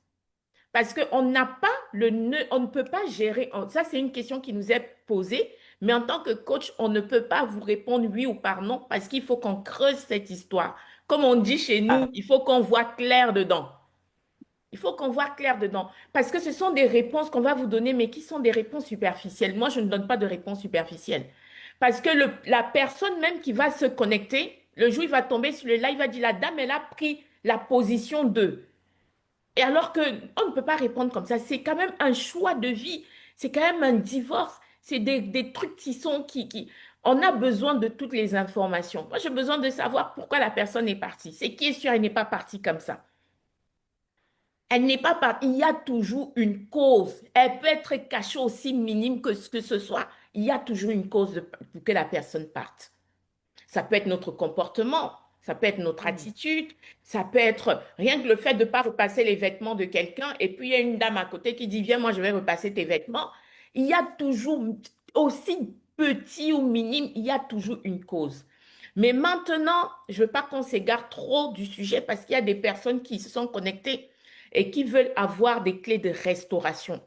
Parce qu'on n'a pas on ne peut pas gérer. Ça, c'est une question qui nous est posée, mais en tant que coach, on ne peut pas vous répondre oui ou par non parce qu'il faut qu'on creuse cette histoire. Comme on dit chez nous, Ah, il faut qu'on voit clair dedans. Il faut qu'on voit clair dedans. Parce que ce sont des réponses qu'on va vous donner, mais qui sont des réponses superficielles. Moi, je ne donne pas de réponse superficielle. Parce que la personne même qui va se connecter, le jour où il va tomber sur le live, il va dire, la dame, elle a pris la position 2. Et alors que on ne peut pas répondre comme ça. C'est quand même un choix de vie. C'est quand même un divorce. C'est des trucs On a besoin de toutes les informations. Moi, j'ai besoin de savoir pourquoi la personne est partie. C'est qui est sûr, elle n'est pas partie comme ça. Elle n'est pas partie. Il y a toujours une cause. Elle peut être cachée aussi minime que ce soit. Il y a toujours une cause pour que la personne parte. Ça peut être notre comportement, ça peut être notre attitude, ça peut être rien que le fait de ne pas repasser les vêtements de quelqu'un et puis il y a une dame à côté qui dit, viens, moi je vais repasser tes vêtements. Il y a toujours, aussi petit ou minime, il y a toujours une cause. Mais maintenant, je ne veux pas qu'on s'égare trop du sujet parce qu'il y a des personnes qui se sont connectées et qui veulent avoir des clés de restauration.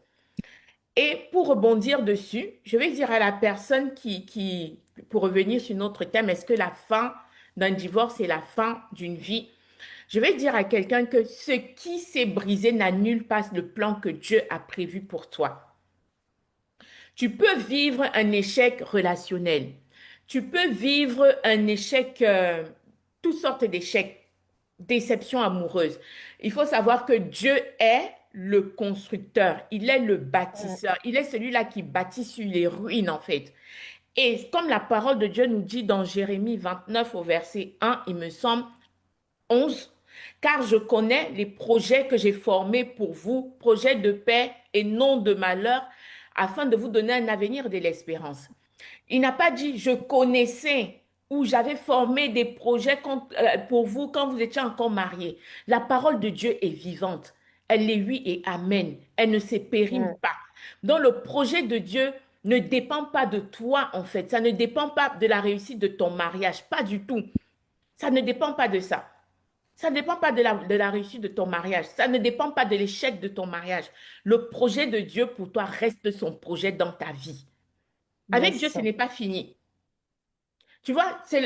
Et pour rebondir dessus, je vais dire à la personne pour revenir sur notre thème, est-ce que la fin d'un divorce est la fin d'une vie? Je vais dire à quelqu'un que ce qui s'est brisé n'annule pas le plan que Dieu a prévu pour toi. Tu peux vivre un échec relationnel. Tu peux vivre un échec, toutes sortes d'échecs, déception amoureuse. Il faut savoir que Dieu est le constructeur, il est le Mm, bâtisseur, il est celui-là qui bâtit sur les ruines en fait. Et comme la parole de Dieu nous dit dans Jérémie 29 au verset 1, il me semble, 11, car je connais les projets que j'ai formés pour vous, projets de paix et non de malheur, afin de vous donner un avenir et de l'espérance. Il n'a pas dit je connaissais ou j'avais formé des projets pour vous quand vous étiez encore mariés. La parole de Dieu est vivante. Elle est oui et amen. Elle ne se périme mm, pas. Donc le projet de Dieu ne dépend pas de toi en fait. Ça ne dépend pas de la réussite de ton mariage. Pas du tout. Ça ne dépend pas de ça. Ça ne dépend pas de la réussite de ton mariage. Ça ne dépend pas de l'échec de ton mariage. Le projet de Dieu pour toi reste son projet dans ta vie. Avec Dieu, yes. ce n'est pas fini. Tu vois, j'ai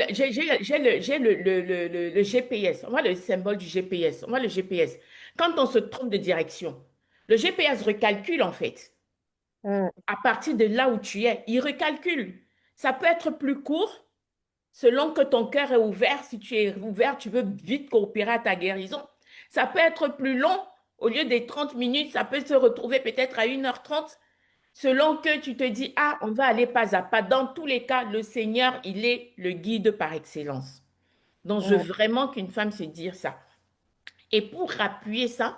le GPS. On voit le symbole du GPS. On voit le GPS. Quand on se trompe de direction, le GPS recalcule en fait. Mm, À partir de là où tu es, il recalcule. Ça peut être plus court selon que ton cœur est ouvert. Si tu es ouvert, tu veux vite coopérer à ta guérison. Ça peut être plus long. Au lieu des 30 minutes, ça peut se retrouver peut-être à 1h30. Selon que tu te dis, ah, on va aller pas à pas. Dans tous les cas, le Seigneur, il est le guide par excellence. Donc, je veux mm. vraiment qu'une femme se dise ça. Et pour appuyer ça,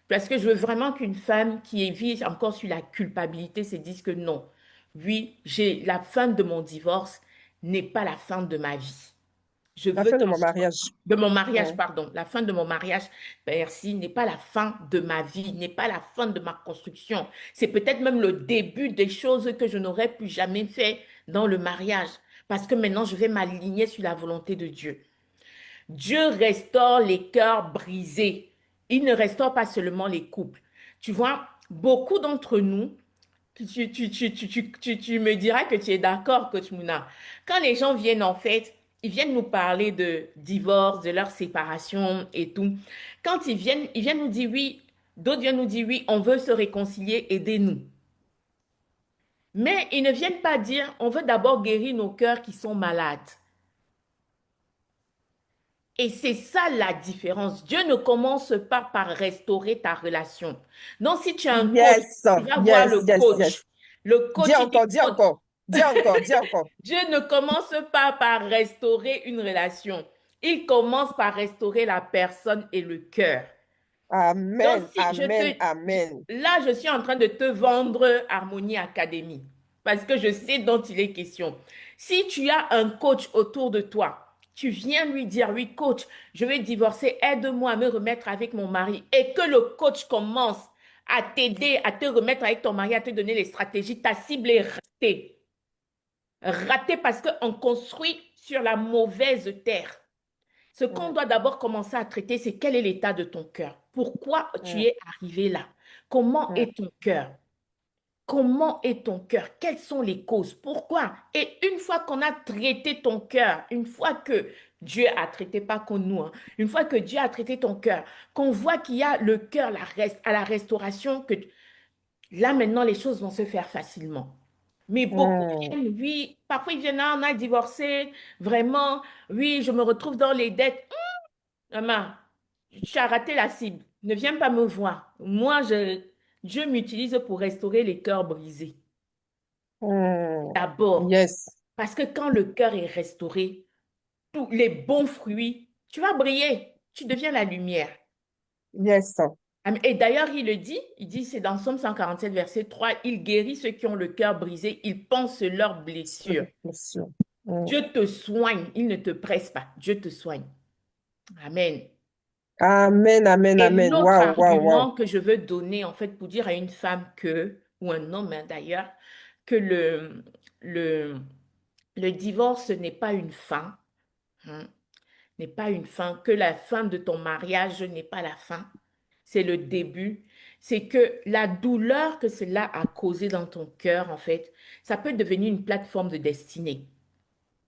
parce que je veux vraiment qu'une femme qui vit encore sur la culpabilité se dise que non, oui, la fin de mon divorce n'est pas la fin de ma vie. Je La veux fin de t'en mon sortir. mariage. De mon mariage, Mm, pardon. La fin de mon mariage, merci, n'est pas la fin de ma vie, n'est pas la fin de ma construction. C'est peut-être même le début des choses que je n'aurais plus jamais fait dans le mariage. Parce que maintenant, je vais m'aligner sur la volonté de Dieu. Dieu restaure les cœurs brisés. Il ne restaure pas seulement les couples. Tu vois, beaucoup d'entre nous, tu me diras que tu es d'accord, Coach Mouna. Quand les gens viennent, en fait, ils viennent nous parler de divorce, de leur séparation et tout. Quand ils viennent nous dire oui, d'autres viennent nous dire oui, on veut se réconcilier, aidez-nous. Mais ils ne viennent pas dire, on veut d'abord guérir nos cœurs qui sont malades. Et c'est ça la différence. Dieu ne commence pas par restaurer ta relation. Donc, si tu as un coach, yes, tu vas voir yes, le yes, coach. yes. Le Dis coach, il encore, dit, dis encore, dis encore, dis encore. Dieu ne commence pas par restaurer une relation. Il commence par restaurer la personne et le cœur. Donc, Amen, si amen, amen. là, je suis en train de te vendre Harmonie Academy parce que je sais dont il est question. Si tu as un coach autour de toi, tu viens lui dire, oui, coach, je vais divorcer, aide-moi à me remettre avec mon mari et que le coach commence à t'aider, à te remettre avec ton mari, à te donner les stratégies, ta cible est ratée. Ratée parce qu'on construit sur la mauvaise terre. Ce qu'on Mm, doit d'abord commencer à traiter, c'est quel est l'état de ton cœur. Pourquoi tu mm, es arrivé là? Comment mm, est ton cœur? Comment est ton cœur? Quelles sont les causes? Pourquoi? Et une fois qu'on a traité ton cœur, une fois que Dieu a traité, pas qu'on nous, hein, une fois que Dieu a traité ton cœur, qu'on voit qu'il y a le cœur à la restauration, que là maintenant les choses vont se faire facilement. Mais beaucoup mm. viennent, oui, parfois ils viennent, ah, on a divorcé, vraiment, oui, je me retrouve dans les dettes. Maman, tu as raté la cible. Ne viens pas me voir. Moi, Dieu m'utilise pour restaurer les cœurs brisés. Mm. D'abord, Yes, parce que quand le cœur est restauré, tous les bons fruits, tu vas briller. Tu deviens la lumière. yes. Et d'ailleurs, il dit, c'est dans Somme 147, verset 3, il guérit ceux qui ont le cœur brisé, il pense leurs blessures. Monsieur. Mm. Dieu te soigne, il ne te presse pas. Dieu te soigne. Amen. Amen, amen, Et amen. l'autre Wow, wow, wow. argument que je veux donner, en fait, pour dire à une femme que, ou un homme hein, d'ailleurs, que le, le divorce n'est pas une fin, hein, n'est pas une fin, que la fin de ton mariage n'est pas la fin, c'est le début. C'est que la douleur que cela a causée dans ton cœur, en fait, ça peut devenir une plateforme de destinée.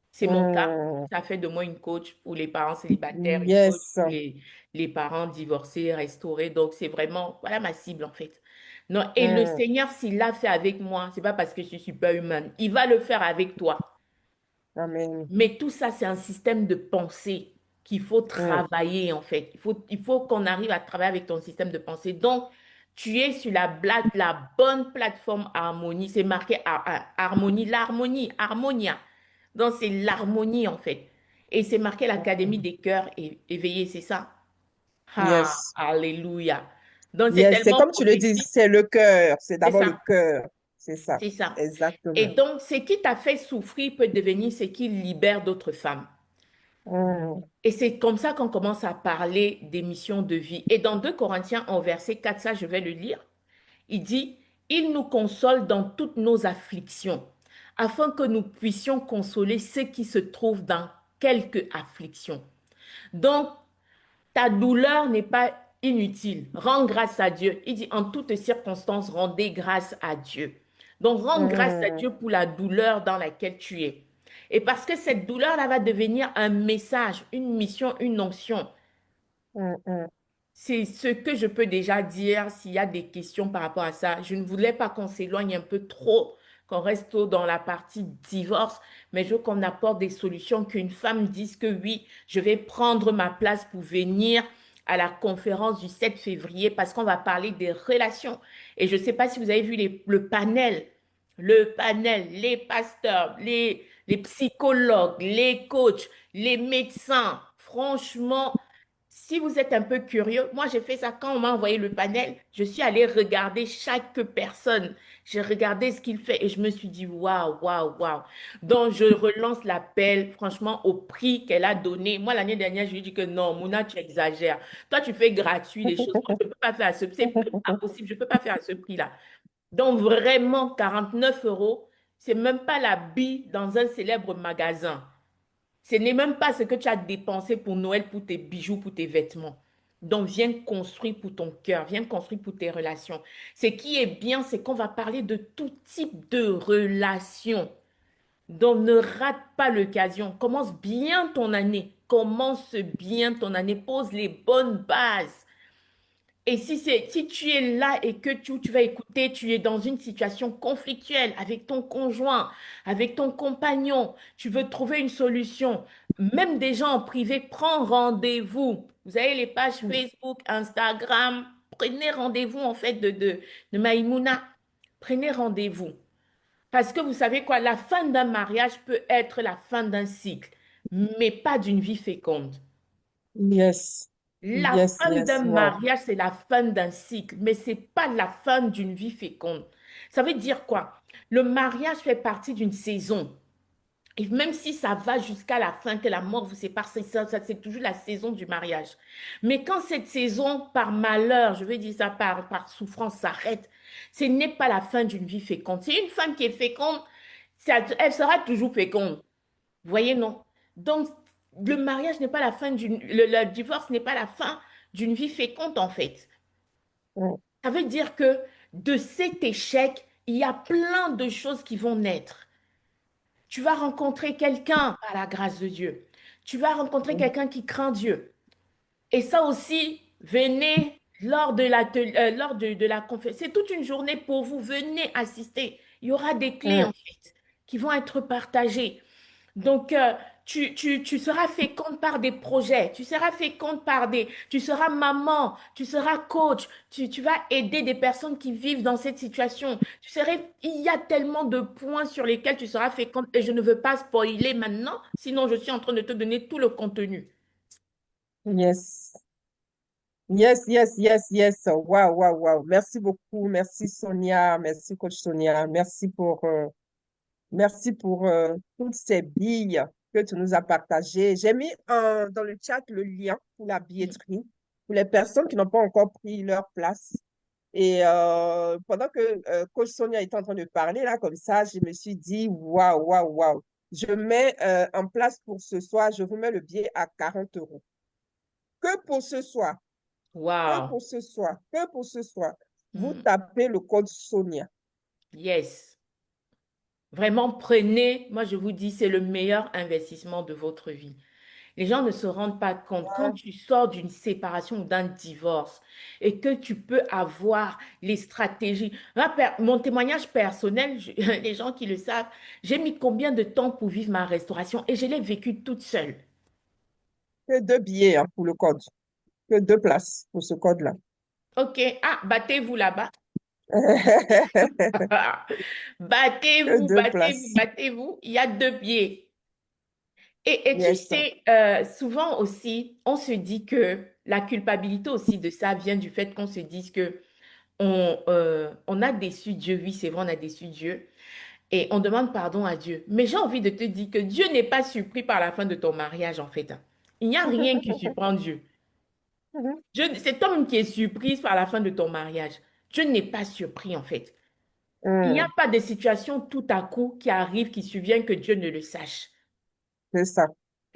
C'est mon cas. Mm. Ça fait de moi une coach pour les parents célibataires, une coach Yes. pour les parents divorcés, restaurés. Donc, c'est vraiment, voilà ma cible en fait. Non, et le Mm. Seigneur, s'il l'a fait avec moi, c'est pas parce que je suis super humaine. Il va le faire avec toi. Amen. Mais tout ça, c'est un système de pensée qu'il faut Mm. travailler, en fait. Il faut qu'on arrive à travailler avec ton système de pensée. Donc, tu es sur la bonne plateforme Harmonie. C'est marqué Harmonie, Harmonia. Donc, c'est l'harmonie, en fait. Et c'est marqué l'Académie des cœurs éveillés, c'est ça? Ah, Yes. alléluia. Donc, c'est Yes. C'est tellement comme tu le dis, prophétique. c'est le cœur. C'est C'est d'abord le ça. cœur. C'est ça. C'est ça. Et Exactement. donc, ce qui t'a fait souffrir peut devenir ce qui libère d'autres femmes. Mm. Et c'est comme ça qu'on commence à parler des missions de vie. Et dans 2 Corinthiens, en verset 4, ça je vais le lire, il dit, il nous console dans toutes nos afflictions, afin que nous puissions consoler ceux qui se trouvent dans quelque affliction. Donc, ta douleur n'est pas inutile. Rends grâce à Dieu. Il dit, en toutes circonstances, rendez grâce à Dieu. Donc, rends grâce à Mm. Dieu pour la douleur dans laquelle tu es. Et parce que cette douleur-là va devenir un message, une mission, une onction. Mm. Mm. C'est ce que je peux déjà dire s'il y a des questions par rapport à ça. Je ne voulais pas qu'on s'éloigne un peu trop, qu'on reste dans la partie divorce, mais je veux qu'on apporte des solutions, qu'une femme dise que oui, je vais prendre ma place pour venir à la conférence du 7 février parce qu'on va parler des relations. Et je ne sais pas si vous avez vu le panel, les pasteurs, les psychologues, les coachs, les médecins. Franchement, si vous êtes un peu curieux, moi j'ai fait ça quand on m'a envoyé le panel. Je suis allée regarder chaque personne. J'ai regardé ce qu'il fait et je me suis dit waouh, waouh, waouh. Donc je relance l'appel, franchement, au prix qu'elle a donné. Moi l'année dernière, je lui ai dit que non, Mouna, tu exagères. Toi, tu fais gratuit les choses. Moi, je ne peux pas faire à ce prix. C'est même pas possible. Je ne peux pas faire à ce prix-là. Donc vraiment, 49 euros, c'est même pas la bille dans un célèbre magasin. Ce n'est même pas ce que tu as dépensé pour Noël, pour tes bijoux, pour tes vêtements. Donc, viens construire pour ton cœur, viens construire pour tes relations. Ce qui est bien, c'est qu'on va parler de tout type de relations. Donc, ne rate pas l'occasion. Commence bien ton année. Commence bien ton année. Pose les bonnes bases. Et si tu es là et que tu vas écouter, tu es dans une situation conflictuelle avec ton conjoint, avec ton compagnon, tu veux trouver une solution, même des gens en privé, prends rendez-vous. Vous avez les pages Facebook, Instagram, prenez rendez-vous en fait de Maïmouna. Prenez rendez-vous. Parce que vous savez quoi, la fin d'un mariage peut être la fin d'un cycle, mais pas d'une vie féconde. Yes. La Yes, fin d'un yes. Wow. mariage, c'est la fin d'un cycle, mais c'est pas la fin d'une vie féconde. Ça veut dire quoi? Le mariage fait partie d'une saison. Et même si ça va jusqu'à la fin, que la mort vous sépare, c'est toujours la saison du mariage. Mais quand cette saison, par malheur, je veux dire ça, par souffrance, s'arrête, ce n'est pas la fin d'une vie féconde. C'est une femme qui est féconde, elle sera toujours féconde. Vous voyez, non? Donc, le mariage n'est pas la fin le divorce n'est pas la fin d'une vie féconde, en fait. Mm. Ça veut dire que de cet échec, il y a plein de choses qui vont naître. Tu vas rencontrer quelqu'un par la grâce de Dieu. Tu vas rencontrer Mm. quelqu'un qui craint Dieu. Et ça aussi, venez lors de la conférence. C'est toute une journée pour vous. Venez assister. Il y aura des clés, en Mm. fait, qui vont être partagées. Donc, tu seras féconde par des projets, tu seras féconde tu seras maman, tu seras coach, tu vas aider des personnes qui vivent dans cette situation. Il y a tellement de points sur lesquels tu seras féconde et je ne veux pas spoiler maintenant, sinon je suis en train de te donner tout le contenu. Yes. Yes, yes, yes, yes. Wow, wow, wow. Merci beaucoup. Merci Sonia. Merci Coach Sonia. Merci pour toutes ces billes que tu nous as partagées. J'ai mis dans le chat le lien pour la billetterie pour les personnes qui n'ont pas encore pris leur place. Et pendant que Coach Sonia était en train de parler, là, comme ça, je me suis dit, waouh, waouh, waouh. Je mets en place pour ce soir, je vous mets le billet à 40 euros. Que pour ce soir, que Wow. pour ce soir, que pour ce soir. Vous Mm. tapez le code Sonia. Yes. Vraiment, prenez, moi je vous dis, c'est le meilleur investissement de votre vie. Les gens ne se rendent pas compte. Quand tu sors d'une séparation ou d'un divorce et que tu peux avoir les stratégies. Mon témoignage personnel, les gens qui le savent, j'ai mis combien de temps pour vivre ma restauration et je l'ai vécu toute seule. Que 2 billets hein, pour le code. Que 2 places pour ce code-là. OK. Ah, battez-vous là-bas. Que Battez-vous, deux battez-vous, places. battez-vous. Il y a deux pieds. Et tu Yes. sais, souvent aussi, on se dit que la culpabilité aussi de ça vient du fait qu'on se dise que on a déçu Dieu. Oui, c'est vrai, on a déçu Dieu. Et on demande pardon à Dieu. Mais j'ai envie de te dire que Dieu n'est pas surpris par la fin de ton mariage, en fait. Il n'y a rien qui surprend Dieu. C'est toi-même qui es surprise par la fin de ton mariage. Dieu n'est pas surpris, en fait. Il n'y a Hmm, pas de situation tout à coup qui arrive, qui survient que Dieu ne le sache. c'est ça.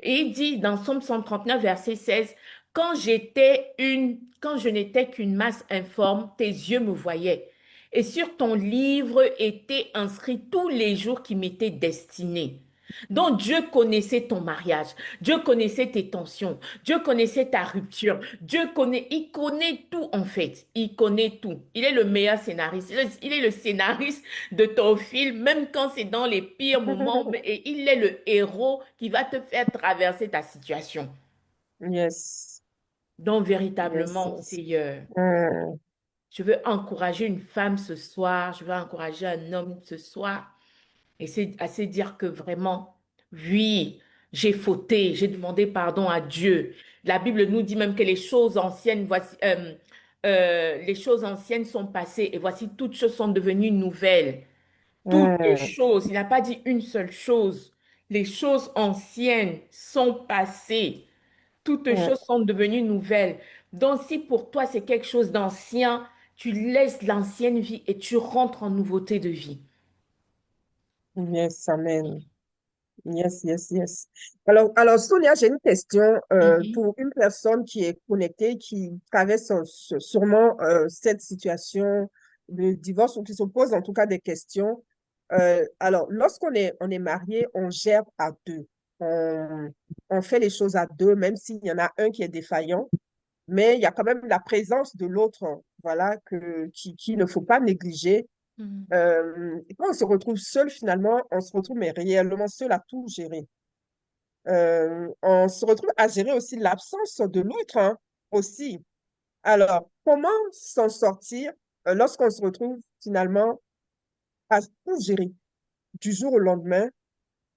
Et il dit dans Psaume 139, verset 16, quand je n'étais qu'une masse informe, tes yeux me voyaient. Et sur ton livre étaient inscrits tous les jours qui m'étaient destinés. Donc Dieu connaissait ton mariage, Dieu connaissait tes tensions, Dieu connaissait ta rupture, il connaît tout en fait, il connaît tout. Il est le meilleur scénariste, il est le scénariste de ton film, même quand c'est dans les pires moments, et il est le héros qui va te faire traverser ta situation. Yes. Donc Yes, véritablement, yes. c'est, Hmm, je veux encourager une femme ce soir, je veux encourager un homme ce soir. Et c'est à se dire que vraiment, oui, j'ai fauté, j'ai demandé pardon à Dieu. La Bible nous dit même que les choses anciennes sont passées et voici toutes choses sont devenues nouvelles. Toutes hmm, choses, il n'a pas dit une seule chose. Les choses anciennes sont passées. Toutes hmm. choses sont devenues nouvelles. Donc si pour toi c'est quelque chose d'ancien, tu laisses l'ancienne vie et tu rentres en nouveauté de vie. Yes, amen. Yes, yes, yes. Alors Sonia, j'ai une question Mhm. pour une personne qui est connectée, qui traverse sûrement cette situation de divorce ou qui se pose en tout cas des questions. Alors, lorsqu'on est marié, on gère à deux. On, on fait les choses à deux, même s'il y en a un qui est défaillant, mais il y a quand même la présence de l'autre, voilà, qu'il ne faut pas négliger. Mhm. Et quand on se retrouve seul, finalement, on se retrouve mais réellement seul à tout gérer. On se retrouve à gérer aussi l'absence de l'autre, hein, aussi. Alors, comment s'en sortir lorsqu'on se retrouve finalement à tout gérer du jour au lendemain?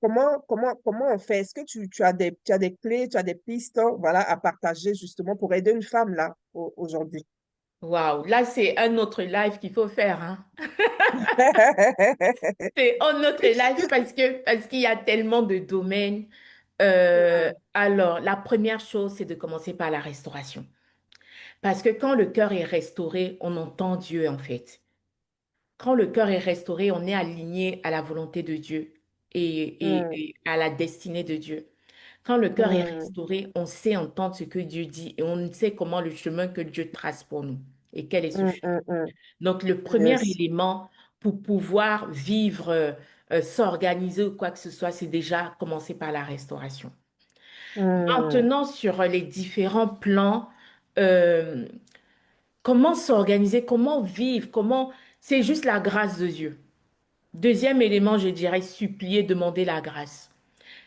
Comment on fait? Est-ce que tu as des clés, tu as des pistes, voilà, à partager justement pour aider une femme là aujourd'hui? Waouh, là c'est un autre live qu'il faut faire, hein. C'est un autre live parce qu'il y a tellement de domaines. Alors, la première chose, c'est de commencer par la restauration. Parce que quand le cœur est restauré, on entend Dieu en fait. Quand le cœur est restauré, on est aligné à la volonté de Dieu Hmm, et à la destinée de Dieu. Quand le cœur est hmm, restauré, on sait entendre ce que Dieu dit et on sait comment le chemin que Dieu trace pour nous et quel est ce hmm, chemin. hmm, hmm. Donc, le premier Yes. élément pour pouvoir vivre, s'organiser ou quoi que ce soit, c'est déjà commencer par la restauration. Hmm, Maintenant, sur les différents plans, euh, comment s'organiser, comment vivre, comment... C'est juste la grâce de Dieu. Deuxième élément, je dirais supplier, demander la grâce.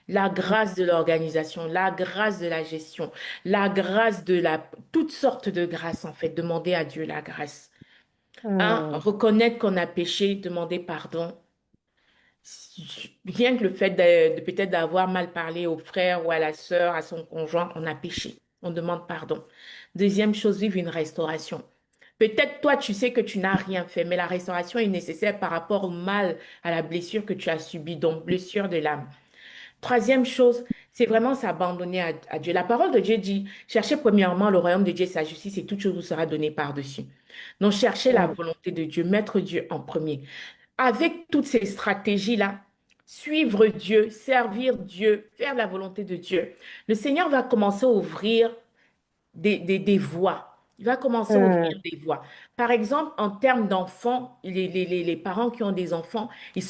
La grâce de l'organisation, la grâce de la gestion, la grâce de la... Toutes sortes de grâces, en fait. Demander à Dieu la grâce. Un, hmm, reconnaître qu'on a péché, demander pardon. Rien que le fait de peut-être d'avoir mal parlé au frère ou à la sœur, à son conjoint, on a péché. On demande pardon. Deuxième chose, vivre une restauration. Peut-être toi, tu sais que tu n'as rien fait, mais la restauration est nécessaire par rapport au mal, à la blessure que tu as subie, donc blessure de l'âme. Troisième chose, c'est vraiment s'abandonner à Dieu. La parole de Dieu dit, cherchez premièrement le royaume de Dieu et sa justice et toute chose vous sera donnée par-dessus. Donc, cherchez la hmm, volonté de Dieu, mettre Dieu en premier. Avec toutes ces stratégies-là, suivre Dieu, servir Dieu, faire la volonté de Dieu, le Seigneur va commencer à ouvrir des voies. Il va commencer à hmm. ouvrir des voies. Par exemple, en termes d'enfants, les parents qui ont des enfants, il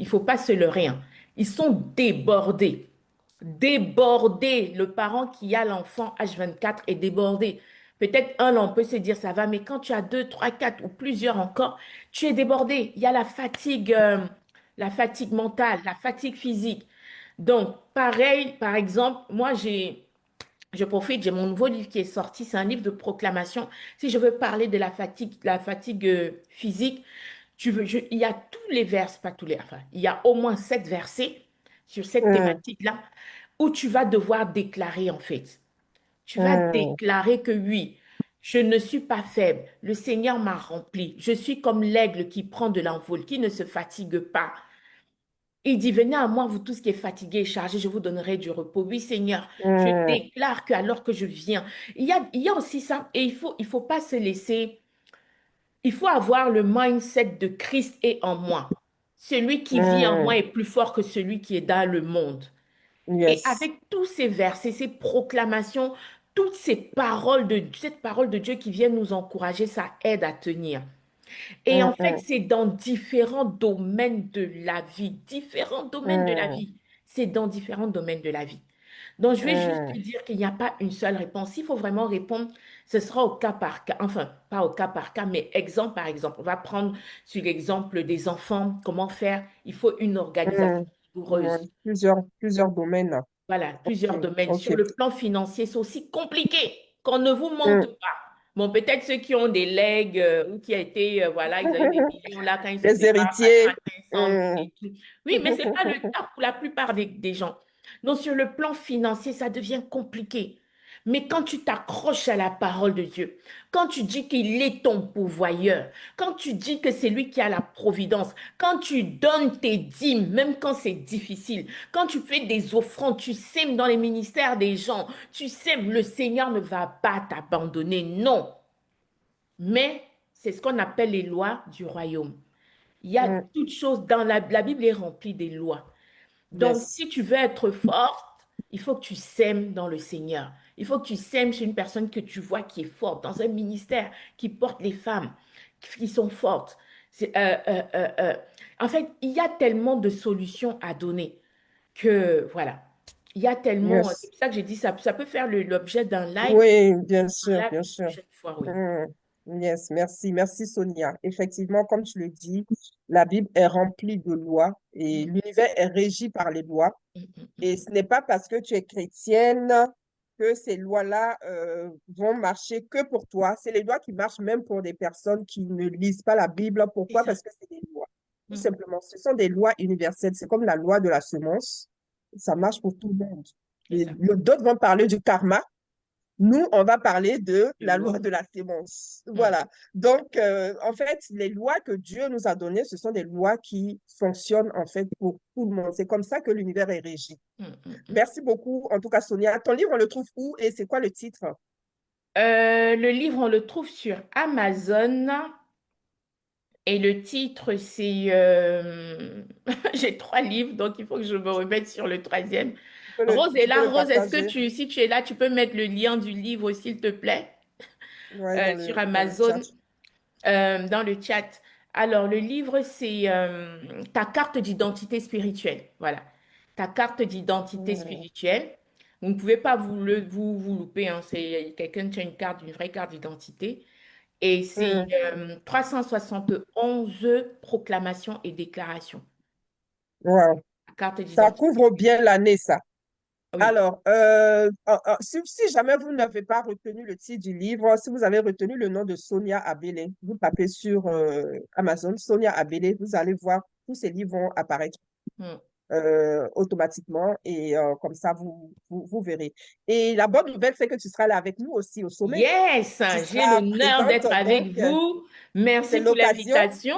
faut pas se leurrer, hein. Ils sont débordés. débordé. Le parent qui a l'enfant H24 est débordé. Peut-être un, on peut se dire ça va, mais quand tu as deux, trois, quatre ou plusieurs encore, tu es débordé. Il y a la fatigue mentale, la fatigue physique. Donc, pareil, par exemple, je profite, j'ai mon nouveau livre qui est sorti, c'est un livre de proclamation. Si je veux parler de la fatigue physique, il y a tous les versets, pas tous les, enfin, il y a au moins 7 versets sur cette Mm, thématique-là où tu vas devoir déclarer en fait. Tu vas mm, déclarer que oui, je ne suis pas faible. Le Seigneur m'a rempli. Je suis comme l'aigle qui prend de l'envol, qui ne se fatigue pas. Il dit, venez à moi, vous tous qui êtes fatigués et chargés, je vous donnerai du repos. Oui, Seigneur, je mm, déclare que alors que je viens, il y a aussi ça, et il faut pas se laisser, il faut avoir le mindset de Christ est en moi. Celui qui vit en moi mm. est plus fort que celui qui est dans le monde. Et Yes. avec tous ces versets, ces proclamations, toutes ces paroles cette parole de Dieu qui viennent nous encourager, ça aide à tenir. Et en Mm, fait, mm, c'est dans différents domaines de la vie, différents domaines de la mm, vie. C'est dans différents domaines de la vie. Donc, je vais juste te mm. dire qu'il n'y a pas une seule réponse. S'il faut vraiment répondre, ce sera au cas par cas. Enfin, pas au cas par cas, mais exemple par exemple. On va prendre sur l'exemple des enfants, comment faire. Il faut une organisation Mm. Ouais. rigoureuse. Plusieurs domaines. Voilà, plusieurs Ok, domaines. ok. Sur le plan financier, c'est aussi compliqué qu'on ne vous montre Mm. pas. Bon, peut-être ceux qui ont des legs ou qui a été, voilà, ils ont eu des millions là quand ils se Les séparent, héritiers. chacun 500 000 Mm. et tout. Oui, mais c'est pas le cas pour la plupart des gens. Donc, sur le plan financier, ça devient compliqué. Mais quand tu t'accroches à la parole de Dieu, quand tu dis qu'il est ton pourvoyeur, quand tu dis que c'est lui qui a la providence, quand tu donnes tes dîmes, même quand c'est difficile, quand tu fais des offrandes, tu sèmes dans les ministères des gens, tu sèmes, le Seigneur ne va pas t'abandonner, non. Mais c'est ce qu'on appelle les lois du royaume. Il y a Mm. toutes choses dans la Bible est remplie des lois. Donc, Yes. si tu veux être forte, il faut que tu sèmes dans le Seigneur. Il faut que tu sèmes chez une personne que tu vois qui est forte, dans un ministère qui porte les femmes, qui sont fortes. C'est, En fait, il y a tellement de solutions à donner que, voilà, il y a tellement, c'est Yes. pour ça que j'ai dit ça, ça peut faire l'objet Oui, d'un live bien une sûr. prochaine fois, oui. Mm. Yes, merci. Merci, Sonia. Effectivement, comme tu le dis, la Bible est remplie de lois et Mm, l'univers est régi par les lois. mm, mm, mm. Et ce n'est pas parce que tu es chrétienne que ces lois-là vont marcher que pour toi. C'est les lois qui marchent même pour des personnes qui ne lisent pas la Bible. C'est Pourquoi? ça. Parce que c'est des lois. Tout Mm, simplement, ce sont des lois universelles. C'est comme la loi de la semence. Ça marche pour tout le monde. c'est ça. D'autres vont parler du karma. Nous, on va parler de Je la vois. loi de la sémence. Mm, Voilà. Donc, en fait, les lois que Dieu nous a données, ce sont des lois qui fonctionnent, en fait, pour tout le monde. C'est comme ça que l'univers est régi. mm, mm, mm. Merci beaucoup, en tout cas, Sonia. Ton livre, on le trouve où et c'est quoi le titre? Le livre, on le trouve sur Amazon et le titre, c'est... J'ai 3 livres, donc il faut que je me remette sur le troisième. Rose est Tu peux là. le Rose, partager si tu es là, tu peux mettre le lien du livre, s'il te plaît, ouais, sur dans le chat. Amazon, dans le chat. Alors, le livre, c'est ta carte d'identité spirituelle. Voilà. Ta carte d'identité Hmm. spirituelle. Vous ne pouvez pas vous louper, hein. C'est quelqu'un qui a une vraie carte d'identité. Et c'est Hmm. 371 proclamations et déclarations. Wow. La carte Ça d'identité. couvre bien l'année, ça. Oui. Alors, si jamais vous n'avez pas retenu le titre du livre, si vous avez retenu le nom de Sonia Abele, vous tapez sur Amazon Sonia Abele, vous allez voir tous ces livres vont apparaître Hmm. automatiquement et comme ça, vous verrez. Et la bonne nouvelle, c'est que tu seras là avec nous aussi au sommet. Yes, Tu j'ai seras l'honneur présente, d'être donc avec vous. c'est Merci pour l'occasion. l'invitation.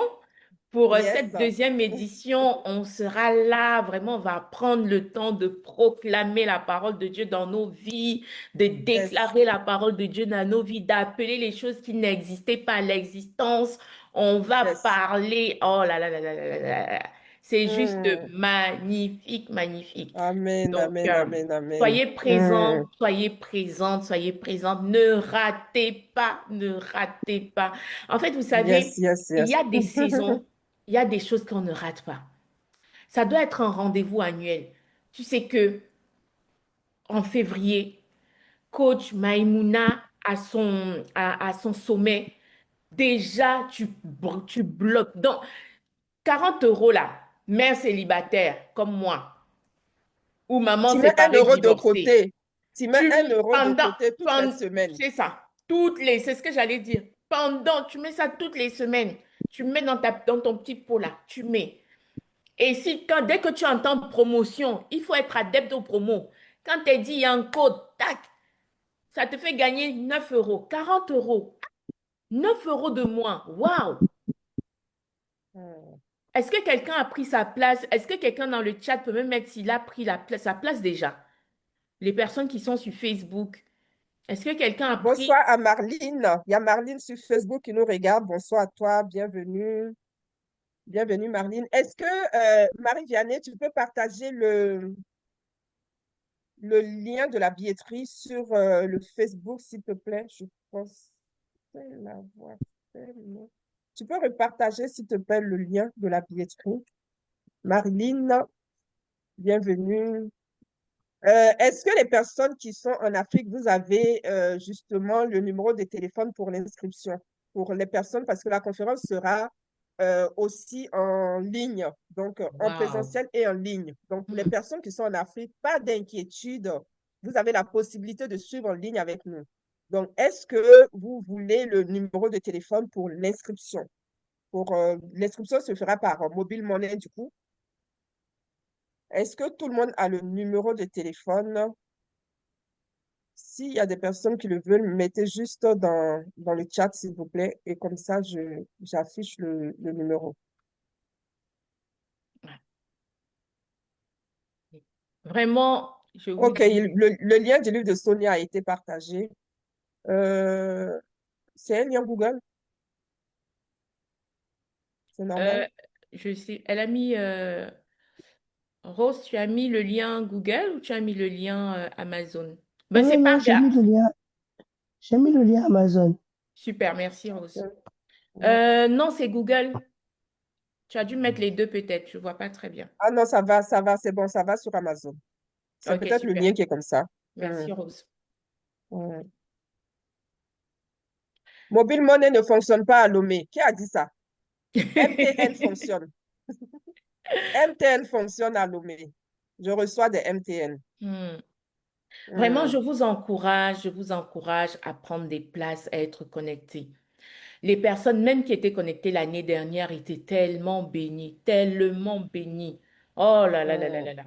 Pour Yes. cette deuxième édition, on sera là, vraiment, on va prendre le temps de proclamer la parole de Dieu dans nos vies, de Yes. déclarer la parole de Dieu dans nos vies, d'appeler les choses qui n'existaient pas à l'existence. On va Yes. parler, oh là là là là là là là là. C'est juste Hmm. magnifique, magnifique. Amen, Donc, amen, amen, amen. soyez Hmm. présents, soyez présentes, soyez présentes. Ne ratez pas, ne ratez pas. En fait, vous Yes, savez, yes, il y yes. a des saisons, il y a des choses qu'on ne rate pas. Ça doit être un rendez-vous annuel. Tu sais que en février, coach Maïmouna à son sommet. Déjà, tu bloques. Donc, 40 euros là, mère célibataire comme moi, ou maman Tu mets un séparée euro de divorcée. côté. Tu mets un euro de côté toute la semaine. C'est ça, c'est ce que j'allais dire. Tu mets ça toutes les semaines. Tu mets dans ton petit pot là, tu mets. Et dès que tu entends promotion, il faut être adepte aux promos. Quand tu dit il y a un code, tac, ça te fait gagner 9 euros, 40 euros, 9 euros de moins. Waouh! Hmm. Est-ce que quelqu'un a pris sa place? Est-ce que quelqu'un dans le chat peut me mettre s'il a pris sa place déjà? Les personnes qui sont sur Facebook. Est-ce que quelqu'un a pris... Bonsoir à Marline. Il y a Marline sur Facebook qui nous regarde. Bonsoir à toi. Bienvenue. Bienvenue, Marline. Est-ce que, Marie-Vianney, tu peux partager le lien de la billetterie sur le Facebook, s'il te plaît? Je pense l'avoir fait, non. Tu peux repartager, s'il te plaît, le lien de la billetterie. Marilyn, bienvenue. Est-ce que les personnes qui sont en Afrique, vous avez justement le numéro de téléphone pour l'inscription pour les personnes, parce que la conférence sera aussi en ligne, donc en Waouh! présentiel et en ligne. Donc, pour les personnes qui sont en Afrique, pas d'inquiétude, vous avez la possibilité de suivre en ligne avec nous. Donc, est-ce que vous voulez le numéro de téléphone pour l'inscription? L'inscription se fera par mobile money du coup. Est-ce que tout le monde a le numéro de téléphone? S'il y a des personnes qui le veulent, mettez juste dans le chat, s'il vous plaît, et comme ça, j'affiche le numéro. Vraiment, je vous OK, dis, le lien du livre de Sonia a été partagé. C'est un lien Google, c'est normal. euh, elle a mis, Rose, tu as mis le lien Google ou tu as mis le lien Amazon? Ben, Non, c'est non, pas non, grave. j'ai mis le lien Amazon. Super, merci Rose. Ouais. Non, c'est Google. Tu as dû mettre les deux peut-être, je vois pas très bien. Ah non, ça va, c'est bon, ça va sur Amazon. C'est Ok, peut-être le super. lien qui est comme ça. Merci Rose. Mm. Mobile Money ne fonctionne pas à Lomé. Qui a dit ça? MTN fonctionne. MTN fonctionne à Lomé. Je reçois des MTN. Hmm. Vraiment, Mm. je vous encourage à prendre des places, à être connectés. Les personnes même qui étaient connectées l'année dernière étaient tellement bénies, tellement bénies. Oh là là là là Mm. là là.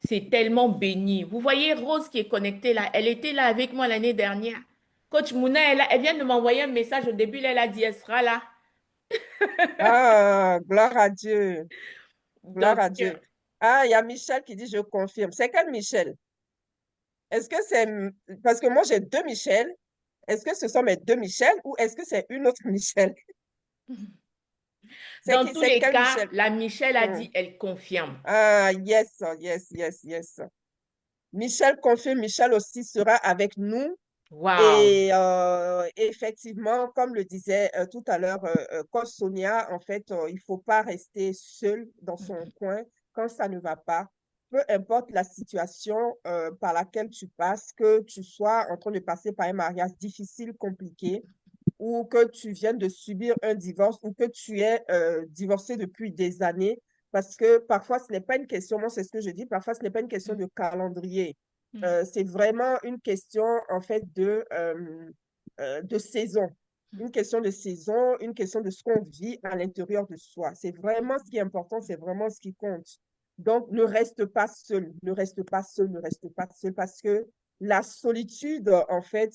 C'est tellement béni. Vous voyez Rose qui est connectée là, elle était là avec moi l'année dernière. Coach Mouna, elle vient de m'envoyer un message au début, elle a dit, elle sera là. Ah, gloire à Dieu. Gloire Donc, à Dieu. Ah, il y a Michel qui dit je confirme. C'est quel Michel? Est-ce que c'est... Parce que moi, j'ai deux Michel. Est-ce que ce sont mes deux Michel ou est-ce que c'est une autre Michel? C'est dans qui? tous C'est les quel cas, Michel? la Michelle a Hmm. dit, elle confirme. Ah, yes, yes, yes, yes. Michel confirme, Michel aussi sera avec nous. Waouh. Et effectivement, comme le disait tout à l'heure Coach Sonia, en fait, il ne faut pas rester seul dans son coin quand ça ne va pas. Peu importe la situation par laquelle tu passes, que tu sois en train de passer par un mariage difficile, compliqué, ou que tu viennes de subir un divorce, ou que tu es divorcé depuis des années, parce que parfois, ce n'est pas une question, moi c'est ce que je dis, parfois ce n'est pas une question de calendrier. C'est vraiment une question, en fait, de saison. Une question de saison, une question de ce qu'on vit à l'intérieur de soi. C'est vraiment ce qui est important, c'est vraiment ce qui compte. Donc, ne reste pas seul, ne reste pas seul, ne reste pas seul, parce que la solitude, en fait,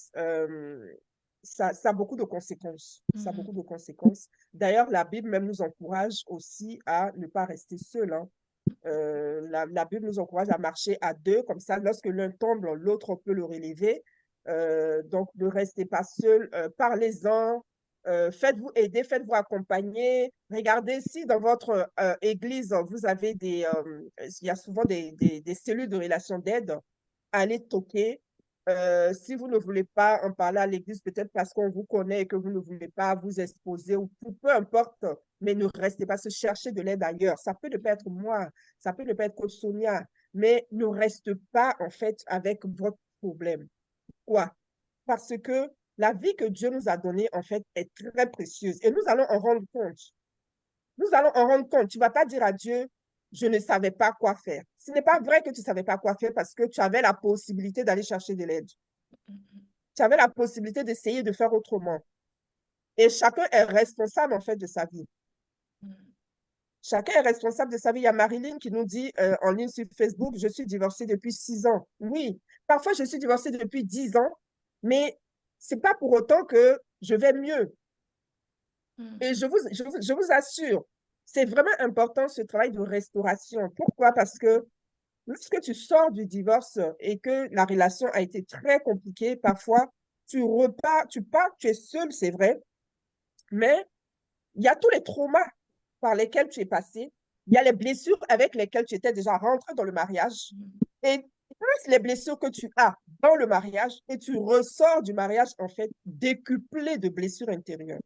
ça a beaucoup de conséquences. Ça a beaucoup de conséquences. D'ailleurs, la Bible même nous encourage aussi à ne pas rester seul, hein. La Bible nous encourage à marcher à deux, comme ça, lorsque l'un tombe, l'autre peut le relever. Donc, ne restez pas seul, parlez-en, faites-vous aider, faites-vous accompagner. Regardez si dans votre église, vous avez il y a souvent des cellules de relation d'aide, allez toquer. Si vous ne voulez pas en parler à l'église, peut-être parce qu'on vous connaît et que vous ne voulez pas vous exposer, ou peu importe, mais ne restez pas se chercher de l'aide ailleurs. Ça peut ne pas être moi, ça peut ne pas être Coach Sonia, mais ne reste pas, en fait, avec votre problème. Pourquoi? Parce que la vie que Dieu nous a donnée, en fait, est très précieuse. Et nous allons en rendre compte. Nous allons en rendre compte. Tu ne vas pas dire à Dieu, je ne savais pas quoi faire. Ce n'est pas vrai que tu ne savais pas quoi faire parce que tu avais la possibilité d'aller chercher de l'aide. Tu avais la possibilité d'essayer de faire autrement. Et chacun est responsable, en fait, de sa vie. Chacun est responsable de sa vie. Il y a Marilyn qui nous dit en ligne sur Facebook, je suis divorcée depuis 6 ans. Oui, parfois je suis divorcée depuis 10 ans, mais ce n'est pas pour autant que je vais mieux. Et je vous assure, c'est vraiment important ce travail de restauration. Pourquoi? Parce que lorsque tu sors du divorce et que la relation a été très compliquée, parfois tu pars, tu es seul, c'est vrai, mais il y a tous les traumas par lesquels tu es passé, il y a les blessures avec lesquelles tu étais déjà rentré dans le mariage, et plus les blessures que tu as dans le mariage, et tu ressors du mariage, en fait, décuplé de blessures intérieures.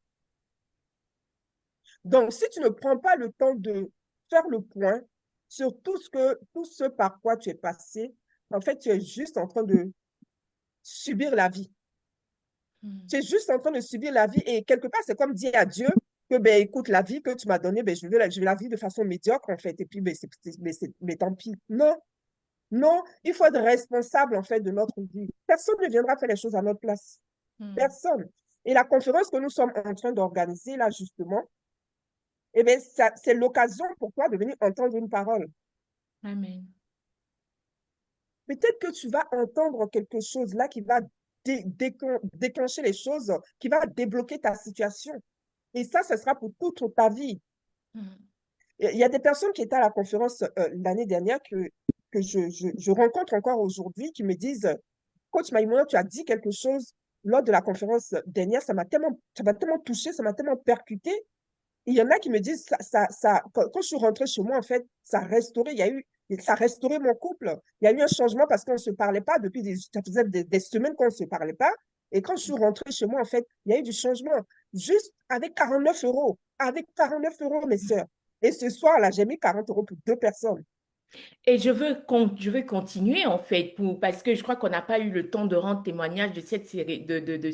Donc, si tu ne prends pas le temps de faire le point sur tout ce par quoi tu es passé, en fait, tu es juste en train de subir la vie. Tu es juste en train de subir la vie et quelque part, c'est comme dire à Dieu que, ben, écoute, la vie que tu m'as donnée, ben, je vais la vivre de façon médiocre, en fait, et puis, ben, mais tant pis. Non, non, il faut être responsable, en fait, de notre vie. Personne ne viendra faire les choses à notre place. Personne. Et la conférence que nous sommes en train d'organiser, là, justement, eh bien, c'est l'occasion pour toi de venir entendre une parole. Amen. Peut-être que tu vas entendre quelque chose là qui va déclencher les choses, qui va débloquer ta situation. Et ça sera pour toute ta vie. Il y a des personnes qui étaient à la conférence l'année dernière que je rencontre encore aujourd'hui qui me disent, Coach Maïmouna, tu as dit quelque chose lors de la conférence dernière, ça m'a tellement touché, ça m'a tellement percuté. Il y en a qui me disent, quand je suis rentrée chez moi, en fait, ça a restauré mon couple. Il y a eu un changement parce qu'on ne se parlait pas ça faisait des semaines qu'on ne se parlait pas. Et quand je suis rentrée chez moi, en fait, il y a eu du changement. Juste avec 49 euros. Avec 49 euros, mes sœurs. Et ce soir-là, j'ai mis 40 euros pour 2 personnes. Et je veux continuer en fait parce que je crois qu'on n'a pas eu le temps de rendre témoignage de cette série, de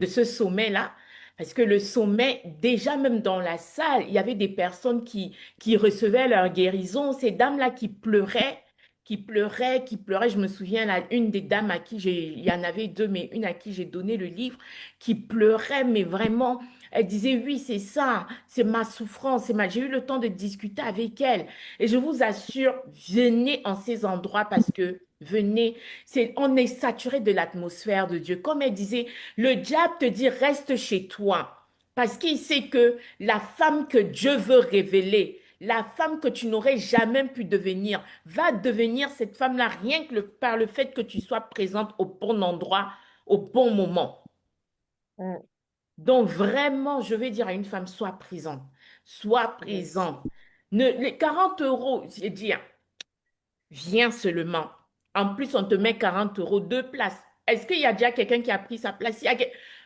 ce sommet-là. Parce que le sommet, déjà même dans la salle, il y avait des personnes qui recevaient leur guérison. Ces dames-là qui pleuraient, qui pleuraient, qui pleuraient. Je me souviens, là, une des dames à qui il y en avait deux, mais une à qui j'ai donné le livre, qui pleurait, mais vraiment, elle disait, oui, c'est ça, c'est ma souffrance, j'ai eu le temps de discuter avec elle. Et je vous assure, venez en ces endroits parce que venez, on est saturé de l'atmosphère de Dieu. Comme elle disait, le diable te dit reste chez toi parce qu'il sait que la femme que Dieu veut révéler, la femme que tu n'aurais jamais pu devenir, va devenir cette femme-là rien que par le fait que tu sois présente au bon endroit, au bon moment. Mm. Donc vraiment, je vais dire à une femme, sois présente. Sois présente. Les 40 euros, c'est dire, viens seulement. En plus, on te met 40 euros, 2 places. Est-ce qu'il y a déjà quelqu'un qui a pris sa place?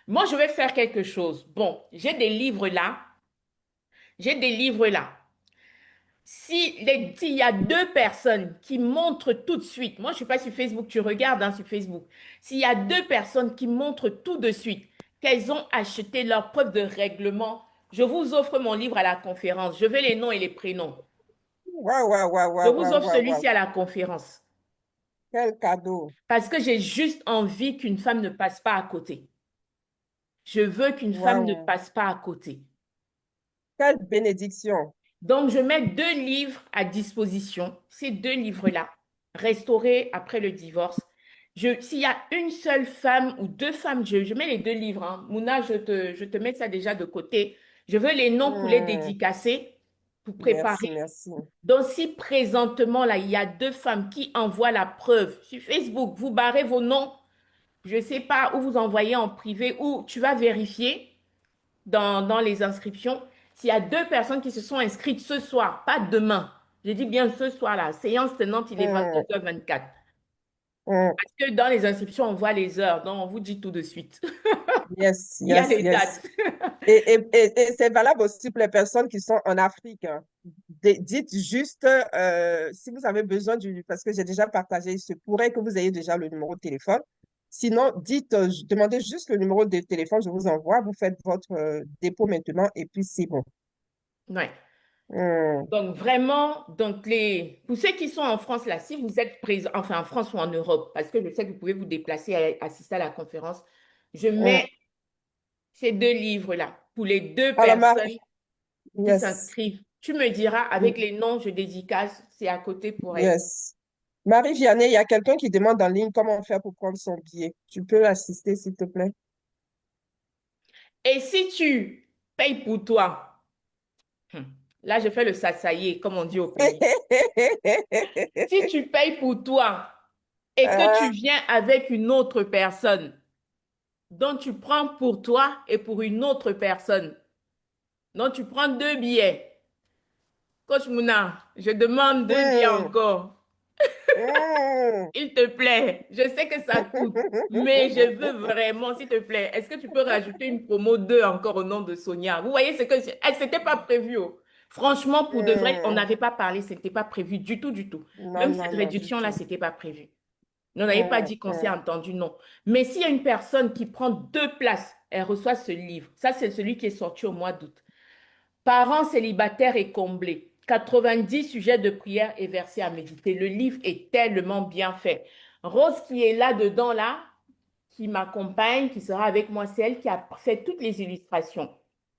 Moi, je vais faire quelque chose. Bon, j'ai des livres là. J'ai des livres là. S'il y a 2 personnes qui montrent tout de suite, moi je ne suis pas sur Facebook, tu regardes hein, sur Facebook, s'il y a 2 personnes qui montrent tout de suite qu'elles ont acheté leur preuve de règlement, je vous offre mon livre à la conférence. Je veux les noms et les prénoms. Waouh, waouh, waouh, Je waouh, vous waouh, offre waouh. celui-ci à la conférence. Quel cadeau. Parce que j'ai juste envie qu'une femme ne passe pas à côté. Je veux qu'une femme ne Waouh. passe pas à côté. Quelle bénédiction. Donc, je mets 2 livres à disposition. Ces 2 livres-là, restaurés après le divorce. S'il y a une seule femme ou 2 femmes, je mets les 2 livres. Hein. Mouna, je te mets ça déjà de côté. Je veux les noms pour les dédicacer, pour préparer. Merci. Donc, si présentement, là, il y a 2 femmes qui envoient la preuve sur Facebook, vous barrez vos noms. Je ne sais pas où vous envoyez en privé ou tu vas vérifier dans les inscriptions. S'il y a 2 personnes qui se sont inscrites ce soir, pas demain, je dis bien ce soir là, séance tenante, il est 22h24. Parce que dans les inscriptions, on voit les heures, donc on vous dit tout de suite. Yes, Il y a yes, les yes. dates. Et c'est valable aussi pour les personnes qui sont en Afrique. dites juste si vous avez besoin parce que j'ai déjà partagé, il se pourrait que vous ayez déjà le numéro de téléphone. Sinon, dites, demandez juste le numéro de téléphone, je vous envoie, vous faites votre dépôt maintenant et puis c'est bon. Ouais. Hmm. Donc vraiment, pour ceux qui sont en France, là, si vous êtes présent, enfin en France ou en Europe, parce que je sais que vous pouvez vous déplacer et assister à la conférence, je Hmm. mets ces deux livres-là pour les deux Alors, personnes qui yes, s'inscrivent. Tu me diras, avec les noms, je dédicace, c'est à côté pour elle. yes. Marie-Vianney, il y a quelqu'un qui demande en ligne comment faire pour prendre son billet. Tu peux l'assister, s'il te plaît? Et si tu payes pour toi, là je fais le sasaye, comme on dit au pays. Si tu payes pour toi et que Ah, tu viens avec une autre personne, donc tu prends pour toi et pour une autre personne, donc tu prends deux billets. Coach Mouna, je demande deux billets hmm, encore. hmm. Il te plaît, je sais que ça coûte, mais je veux vraiment, s'il te plaît, est-ce que tu peux rajouter une promo 2 encore au nom de Sonia? Vous voyez, c'était pas prévu. Oh. Franchement, pour de vrai, on Hmm. n'avait pas parlé, c'était pas prévu du tout, du tout. Non, Même non, cette non, du réduction-là, tout. c'était pas prévu. On n'avait pas Hmm, dit qu'on s'est hmm. entendu, non. Mais s'il y a une personne qui prend deux places, elle reçoit ce livre. Ça, c'est celui qui est sorti au mois d'août. Parents célibataires et comblés. 90 sujets de prière et versets à méditer. Le livre est tellement bien fait. Rose qui est là-dedans, là, qui m'accompagne, qui sera avec moi, c'est elle qui a fait toutes les illustrations.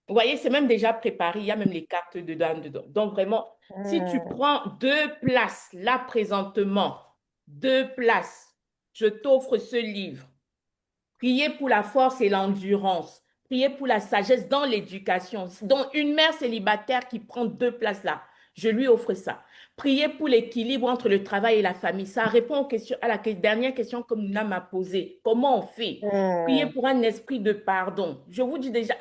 Vous voyez, c'est même déjà préparé. Il y a même les cartes dedans. Donc vraiment, si tu Hmm. prends deux places, là présentement, deux places, je t'offre ce livre. Priez pour la force et l'endurance. Priez pour la sagesse dans l'éducation. Donc, une mère célibataire qui prend deux places là, je lui offre ça. Priez pour l'équilibre entre le travail et la famille. Ça répond à la dernière question que Mouna m'a posée. Comment on fait? Priez Hmm. pour un esprit de pardon. Je vous dis déjà,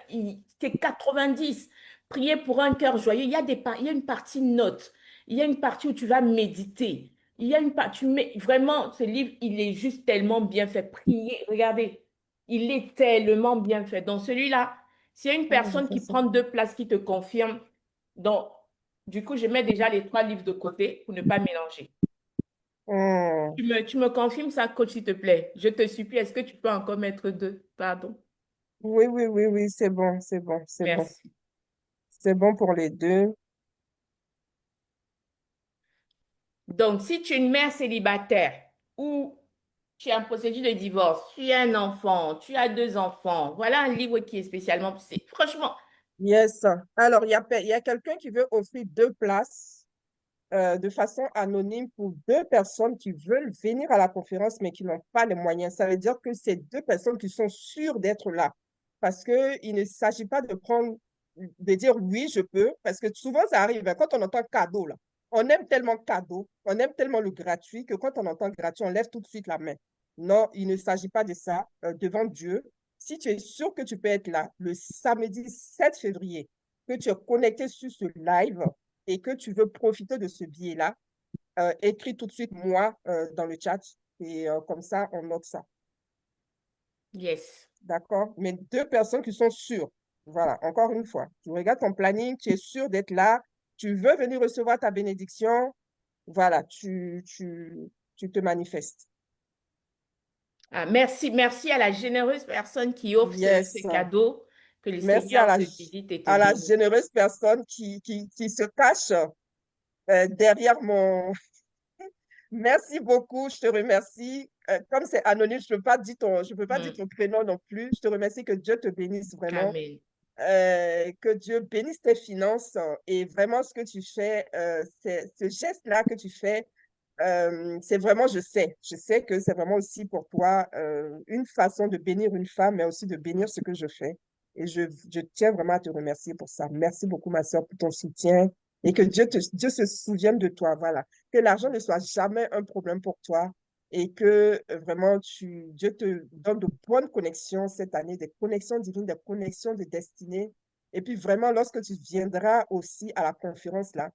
c'est 90. Priez pour un cœur joyeux. Il y a une partie note. Il y a une partie où tu vas méditer. Il y a une partie, vraiment, ce livre, il est juste tellement bien fait. Priez, regardez. Il est tellement bien fait. Donc, celui-là, s'il y a une Ah, je personne fais qui ça. prend deux places qui te confirme, donc, du coup, je mets déjà les trois livres de côté pour ne pas mélanger. Hmm. Tu me confirmes ça, coach, s'il te plaît? Je te supplie, est-ce que tu peux encore mettre deux? Pardon. Oui, oui, oui, oui, c'est bon, c'est bon, c'est bon. Merci. C'est bon pour les deux. Donc, si tu es une mère célibataire ou tu es en procédure de divorce, tu as un enfant, tu as deux enfants, voilà un livre qui est spécialement poussé. Franchement, Yes. Alors, il y a quelqu'un qui veut offrir deux places de façon anonyme pour deux personnes qui veulent venir à la conférence, mais qui n'ont pas les moyens. Ça veut dire que c'est deux personnes qui sont sûres d'être là. Parce qu'il ne s'agit pas de dire oui, je peux, parce que souvent ça arrive, hein, quand on entend cadeau, là, on aime tellement cadeau, on aime tellement le gratuit, que quand on entend gratuit, on lève tout de suite la main. Non, il ne s'agit pas de ça devant Dieu. Si tu es sûr que tu peux être là le samedi 7 février, que tu es connecté sur ce live, et que tu veux profiter de ce billet-là, écris tout de suite moi dans le chat et comme ça, on note ça. yes. D'accord? Mais deux personnes qui sont sûres. Voilà, encore une fois, tu regardes ton planning, tu es sûr d'être là, tu veux venir recevoir ta bénédiction, voilà, tu te manifestes. Ah, merci à la généreuse personne qui offre ce Yes. cadeau. Que le Merci Seigneur te visite et te à la bénisse. généreuse personne qui se cache derrière mon, Merci beaucoup, je te remercie. Comme c'est anonyme, je peux pas dire Hmm. ton prénom non plus. Je te remercie, que Dieu te bénisse vraiment, Amen. que Dieu bénisse tes finances et vraiment ce que tu fais, ce geste-là que tu fais, c'est vraiment, je sais que c'est vraiment aussi pour toi une façon de bénir une femme, mais aussi de bénir ce que je fais. Et je tiens vraiment à te remercier pour ça. Merci beaucoup, ma soeur, pour ton soutien et que Dieu se souvienne de toi. Voilà. Que l'argent ne soit jamais un problème pour toi et que vraiment Dieu te donne de bonnes connexions cette année, des connexions divines, des connexions de destinée. Et puis vraiment, lorsque tu viendras aussi à la conférence là,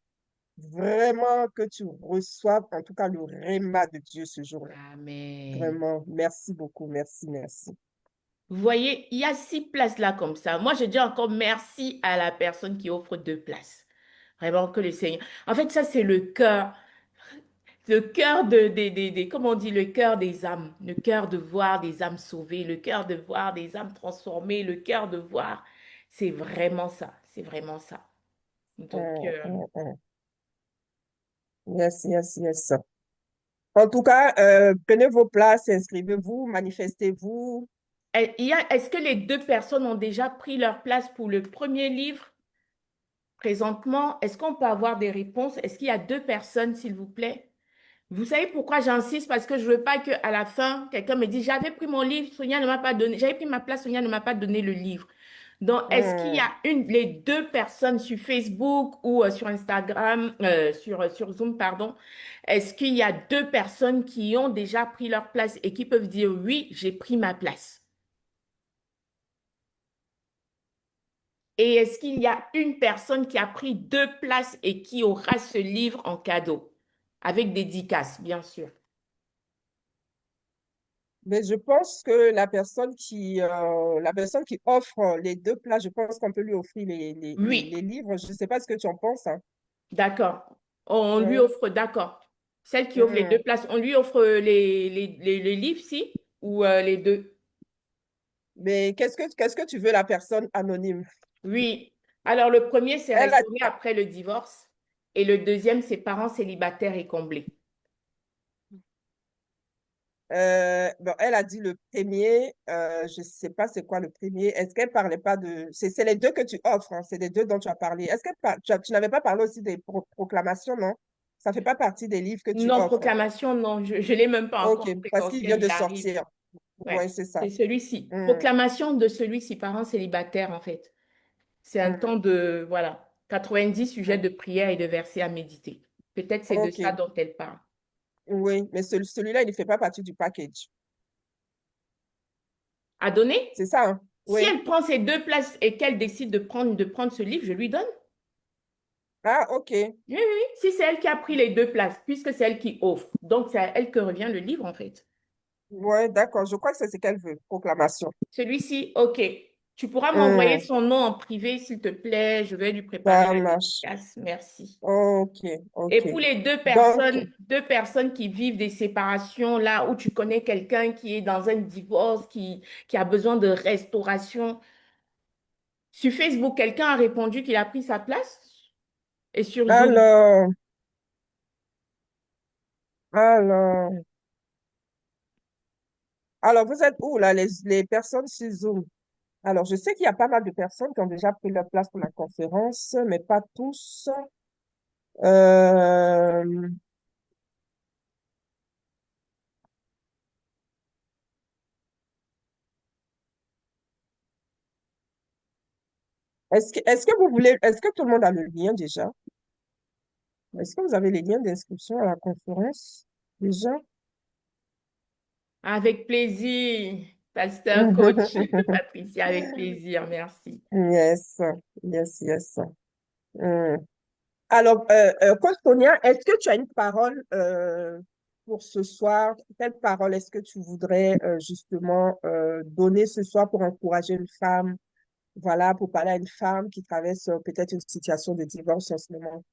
vraiment que tu reçoives en tout cas le réma de Dieu ce jour-là. Amen. Vraiment, merci beaucoup, merci, merci. Vous voyez, il y a 6 places là comme ça. Moi, je dis encore merci à la personne qui offre 2 places. Vraiment que le Seigneur. En fait, ça, c'est le cœur comment on dit, le cœur des âmes, le cœur de voir des âmes sauvées, le cœur de voir des âmes transformées, le cœur de voir, c'est vraiment ça, c'est vraiment ça. Donc, Mm. Yes, yes, yes. En tout cas, prenez vos places, inscrivez-vous, manifestez-vous. est-ce que les deux personnes ont déjà pris leur place pour le premier livre présentement? Est-ce qu'on peut avoir des réponses? Est-ce qu'il y a deux personnes, s'il vous plaît? Vous savez pourquoi j'insiste? Parce que je veux pas qu'à la fin, quelqu'un me dise, j'avais pris mon livre, Sonia ne m'a pas donné, j'avais pris ma place, Sonia ne m'a pas donné le livre. Donc, est-ce qu'il y Mm. a les deux personnes sur Facebook ou sur Instagram, sur Zoom, pardon, est-ce qu'il y a deux personnes qui ont déjà pris leur place et qui peuvent dire, oui, j'ai pris ma place? Et est-ce qu'il y a une personne qui a pris deux places et qui aura ce livre en cadeau? Avec dédicace, bien sûr. Mais je pense que la personne qui offre les deux places, je pense qu'on peut lui offrir Oui. les livres. Je ne sais pas ce que tu en penses, hein. D'accord. On lui Ouais. offre, d'accord. Celle qui offre les deux Mm. places, on lui offre les livres, si? Ou les deux? Mais qu'est-ce que tu veux, la personne anonyme? Oui. Alors, le premier, c'est Elle a, restauré après le divorce. Et le deuxième, c'est parents célibataires et comblés. bon, elle a dit le premier, je ne sais pas c'est quoi le premier. Est-ce qu'elle parlait pas de... C'est les deux que tu offres, hein, c'est les deux dont tu as parlé. Est-ce que tu n'avais pas parlé aussi des proclamations, non? Ça fait pas partie des livres que tu Non, offres. proclamation, non, je ne l'ai même pas Ok, encore. parce qu'il vient L'essentiel, de il arrive. sortir. Ouais, Oui, c'est c'est ça. celui-ci. Hmm, Proclamation de celui-ci, parents célibataires, en fait. C'est un temps hmm, de, voilà, 90 sujets hmm. de prière et de versets à méditer. Peut-être c'est de Ok, ça dont elle parle. oui, mais celui-là, il ne fait pas partie du package. À donner? C'est ça, hein? Si Oui. elle prend ces deux places et qu'elle décide de prendre ce livre, je lui donne. Ah, ok. Oui, oui, oui. Si c'est elle qui a pris les deux places, puisque c'est elle qui offre. Donc, c'est à elle que revient le livre, en fait. Ouais, d'accord. Je crois que c'est ce qu'elle veut. Proclamation. Celui-ci, OK. Tu pourras m'envoyer Hmm, son nom en privé, s'il te plaît. Je vais lui préparer ça la marche. dédicace. Merci. Ok, Et ok. pour les Donc, deux personnes qui vivent des séparations, là où tu connais quelqu'un qui est dans un divorce, qui a besoin de restauration, sur Facebook, quelqu'un a répondu qu'il a pris sa place. Et sur Zoom. alors, alors, alors, vous êtes où là, les personnes sur Zoom? Alors, je sais qu'il y a pas mal de personnes qui ont déjà pris leur place pour la conférence, mais pas tous. Euh, est-ce que tout le monde a le lien déjà? Est-ce que vous avez les liens d'inscription à la conférence déjà? Avec plaisir, pasteur, coach, Patricia, avec plaisir, merci. Yes, yes, yes. Hmm. Alors, Coach Tonia, est-ce que tu as une parole pour ce soir? Quelle parole est-ce que tu voudrais justement donner ce soir pour encourager une femme, voilà, pour parler à une femme qui traverse peut-être une situation de divorce en ce moment?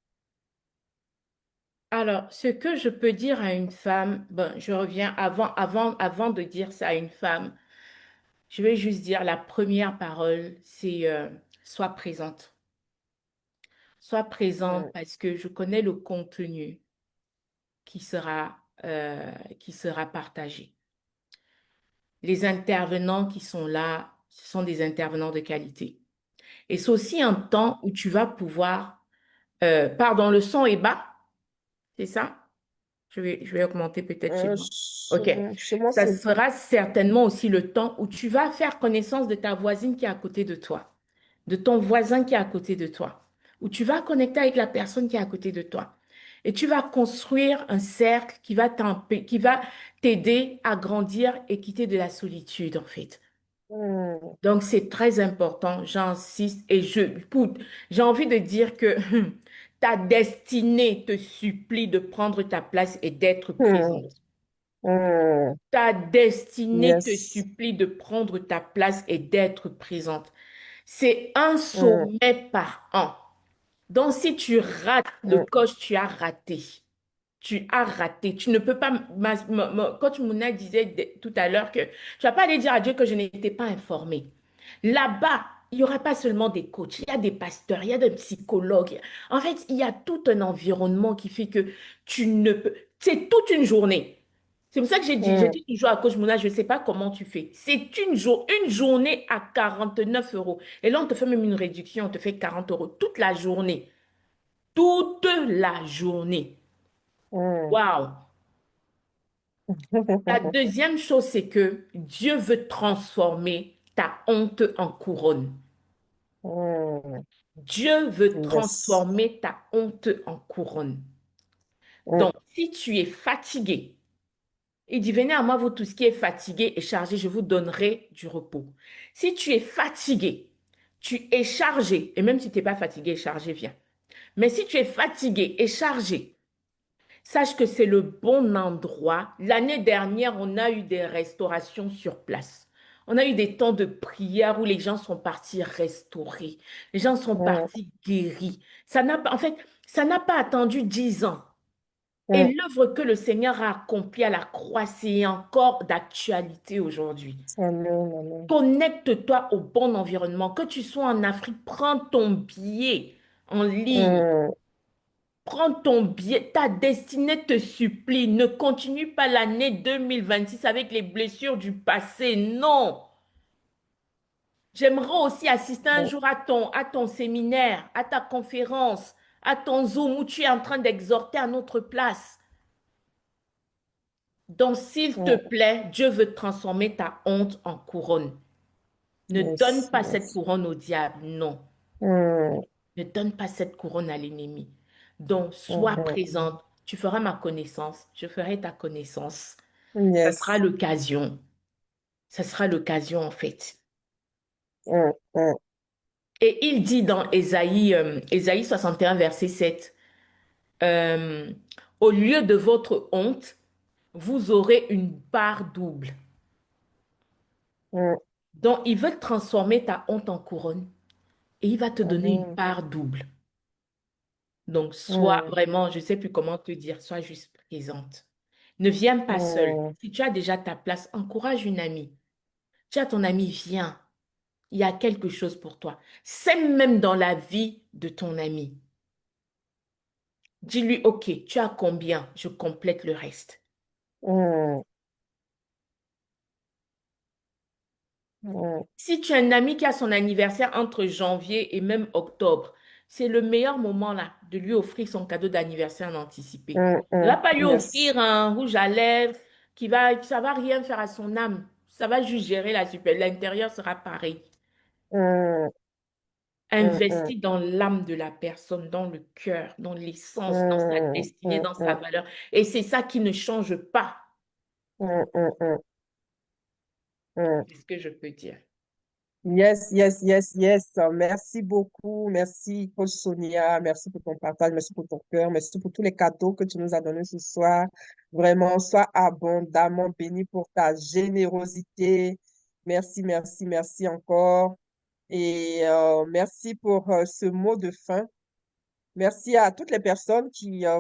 Alors, ce que je peux dire à une femme, bon, je reviens avant de dire ça à une femme, je vais juste dire la première parole, c'est sois présente. Sois présente Hmm, parce que je connais le contenu qui sera, qui sera partagé. Les intervenants qui sont là, ce sont des intervenants de qualité. Et c'est aussi un temps où tu vas pouvoir, pardon, le son est bas, c'est ça? Je vais augmenter peut-être chez moi. OK. chez moi, Ça c'est... sera certainement aussi le temps où tu vas faire connaissance de ta voisine qui est à côté de toi, de ton voisin qui est à côté de toi, où tu vas connecter avec la personne qui est à côté de toi. Et tu vas construire un cercle qui va t'aider à grandir et quitter de la solitude, en fait. Hmm, Donc, c'est très important, j'insiste, et j'ai envie de dire que ta destinée te supplie de prendre ta place et d'être hmm, présente. hmm. Ta destinée te Yes. supplie de prendre ta place et d'être présente. C'est un Hmm, sommet par an. Donc, si tu rates le mm, coche, tu as raté. Tu as raté. Tu ne peux pas. Coach Mouna disait tout à l'heure que tu vas pas aller dire à Dieu que je n'étais pas informée. Là-bas, il n'y aura pas seulement des coachs, il y a des pasteurs, il y a des psychologues. En fait, il y a tout un environnement qui fait que tu ne peux. C'est toute une journée. C'est pour ça que j'ai mm, dit toujours à Coach Mouna, je ne sais pas comment tu fais. C'est une journée à 49 euros. Et là, on te fait même une réduction, on te fait 40 euros toute la journée. Toute la journée. mm. Waouh! La deuxième chose, c'est que Dieu veut transformer ta honte en couronne. Mm, Dieu veut yes. transformer ta honte en couronne. Mm, Donc, si tu es fatigué, il dit, venez à moi, vous tous qui êtes fatigué et chargé, je vous donnerai du repos. Si tu es fatigué, tu es chargé, et même si tu n'es pas fatigué et chargé, viens. Mais si tu es fatigué et chargé, sache que c'est le bon endroit. L'année dernière, on a eu des restaurations sur place. On a eu des temps de prière où les gens sont partis restaurés. Les gens sont mm, partis guéris. En fait, ça n'a pas attendu 10 ans. Et mm. l'œuvre que le Seigneur a accomplie à la croix, c'est encore d'actualité aujourd'hui. Amen, amen. Connecte-toi au bon environnement. Que tu sois en Afrique, prends ton billet en ligne. Mm, Prends ton billet, ta destinée te supplie. Ne continue pas l'année 2026 avec les blessures du passé. Non. J'aimerais aussi assister un mm, jour à ton séminaire, à ta conférence, à ton Zoom où tu es en train d'exhorter à notre place. Donc, s'il te mm. plaît, Dieu veut transformer ta honte en couronne. Ne donne Yes, pas cette yes. couronne au diable. Non. Mm, Ne donne pas cette couronne à l'ennemi. Donc, sois mhm. présente. Tu feras ma connaissance. Je ferai ta connaissance. Ça sera Yes. l'occasion. Ça sera l'occasion, en fait. Mm, mm, Et il dit dans Ésaïe 61, verset 7, euh, au lieu de votre honte, vous aurez une part double. mm, Donc, il veut transformer ta honte en couronne et il va te donner une mhm, part double. Donc, sois mm, vraiment, je ne sais plus comment te dire, sois juste présente. Ne viens pas seul. mm, Si tu as déjà ta place, encourage une amie. Tu as ton ami, viens. Il y a quelque chose pour toi. Sème même dans la vie de ton ami. Dis-lui, OK, tu as combien? Je complète le reste. mm, mm, Si tu as un ami qui a son anniversaire entre janvier et même octobre, c'est le meilleur moment là de lui offrir son cadeau d'anniversaire en anticipé. mm, Ne va mm. pas lui Yes. offrir un rouge à lèvres ça va rien faire à son âme. Ça va juste gérer la super. L'intérieur sera pareil. Mm, mm, mm, Investis dans l'âme de la personne, dans le cœur, dans l'essence, dans sa mm, destinée, mm, dans sa mm, valeur. Et c'est ça qui ne change pas. mm, mm, mm, mm. C'est ce que je peux dire. Yes, yes, yes, yes. Merci beaucoup. Merci, Coach Sonia. Merci pour ton partage. Merci pour ton cœur. Merci pour tous les cadeaux que tu nous as donnés ce soir. Vraiment, sois abondamment béni pour ta générosité. Merci, merci, merci encore. Et merci pour ce mot de fin. Merci à toutes les personnes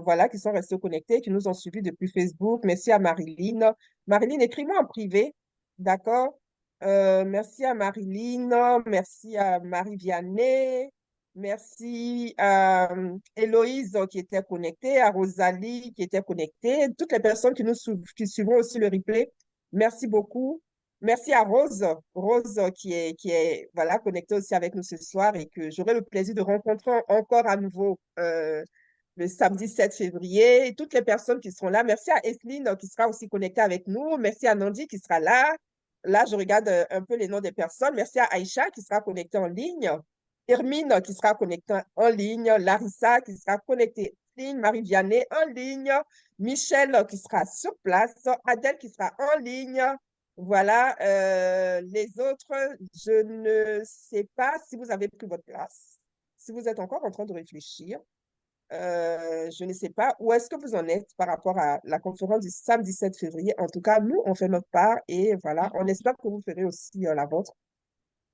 voilà, qui sont restées connectées, qui nous ont suivis depuis Facebook. Merci à Marilyn. Marilyn, écris-moi en privé, d'accord? Merci à Marilyn, merci à Marie-Vianney, merci à Héloïse qui était connectée, à Rosalie qui était connectée, toutes les personnes qui suivront aussi le replay. Merci beaucoup. Merci à Rose, Rose qui est voilà, connectée aussi avec nous ce soir et que j'aurai le plaisir de rencontrer encore à nouveau le samedi 7 février. Et toutes les personnes qui seront là. Merci à Esline qui sera aussi connectée avec nous. Merci à Nandi qui sera là. Là, je regarde un peu les noms des personnes. Merci à Aïcha qui sera connectée en ligne. Hermine qui sera connectée en ligne. Larissa qui sera connectée en ligne. Marie-Vianney en ligne. Michel qui sera sur place. Adèle qui sera en ligne. Voilà, les autres, je ne sais pas si vous avez pris votre place, si vous êtes encore en train de réfléchir. Je ne sais pas où est-ce que vous en êtes par rapport à la conférence du samedi 7 février. En tout cas, nous, on fait notre part et voilà, on espère que vous ferez aussi la vôtre.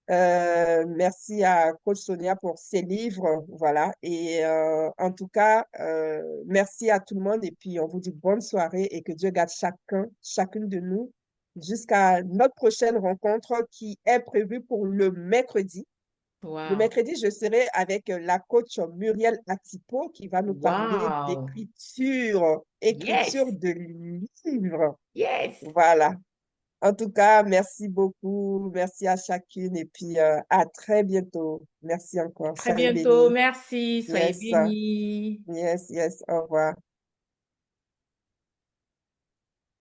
Merci à Coach Sonia pour ses livres, voilà. Et en tout cas, merci à tout le monde et puis on vous dit bonne soirée et que Dieu garde chacune de nous jusqu'à notre prochaine rencontre qui est prévue pour le mercredi. Le Wow. mercredi, je serai avec la coach Muriel Atipo qui va nous parler Wow. d'écriture, écriture Yes. de livres. Yes. Voilà. En tout cas, merci beaucoup. Merci à chacune et puis à très bientôt. Merci encore. Très Soyez bientôt. bénis. Merci. Soyez Yes, bénis. yes, yes. Au revoir.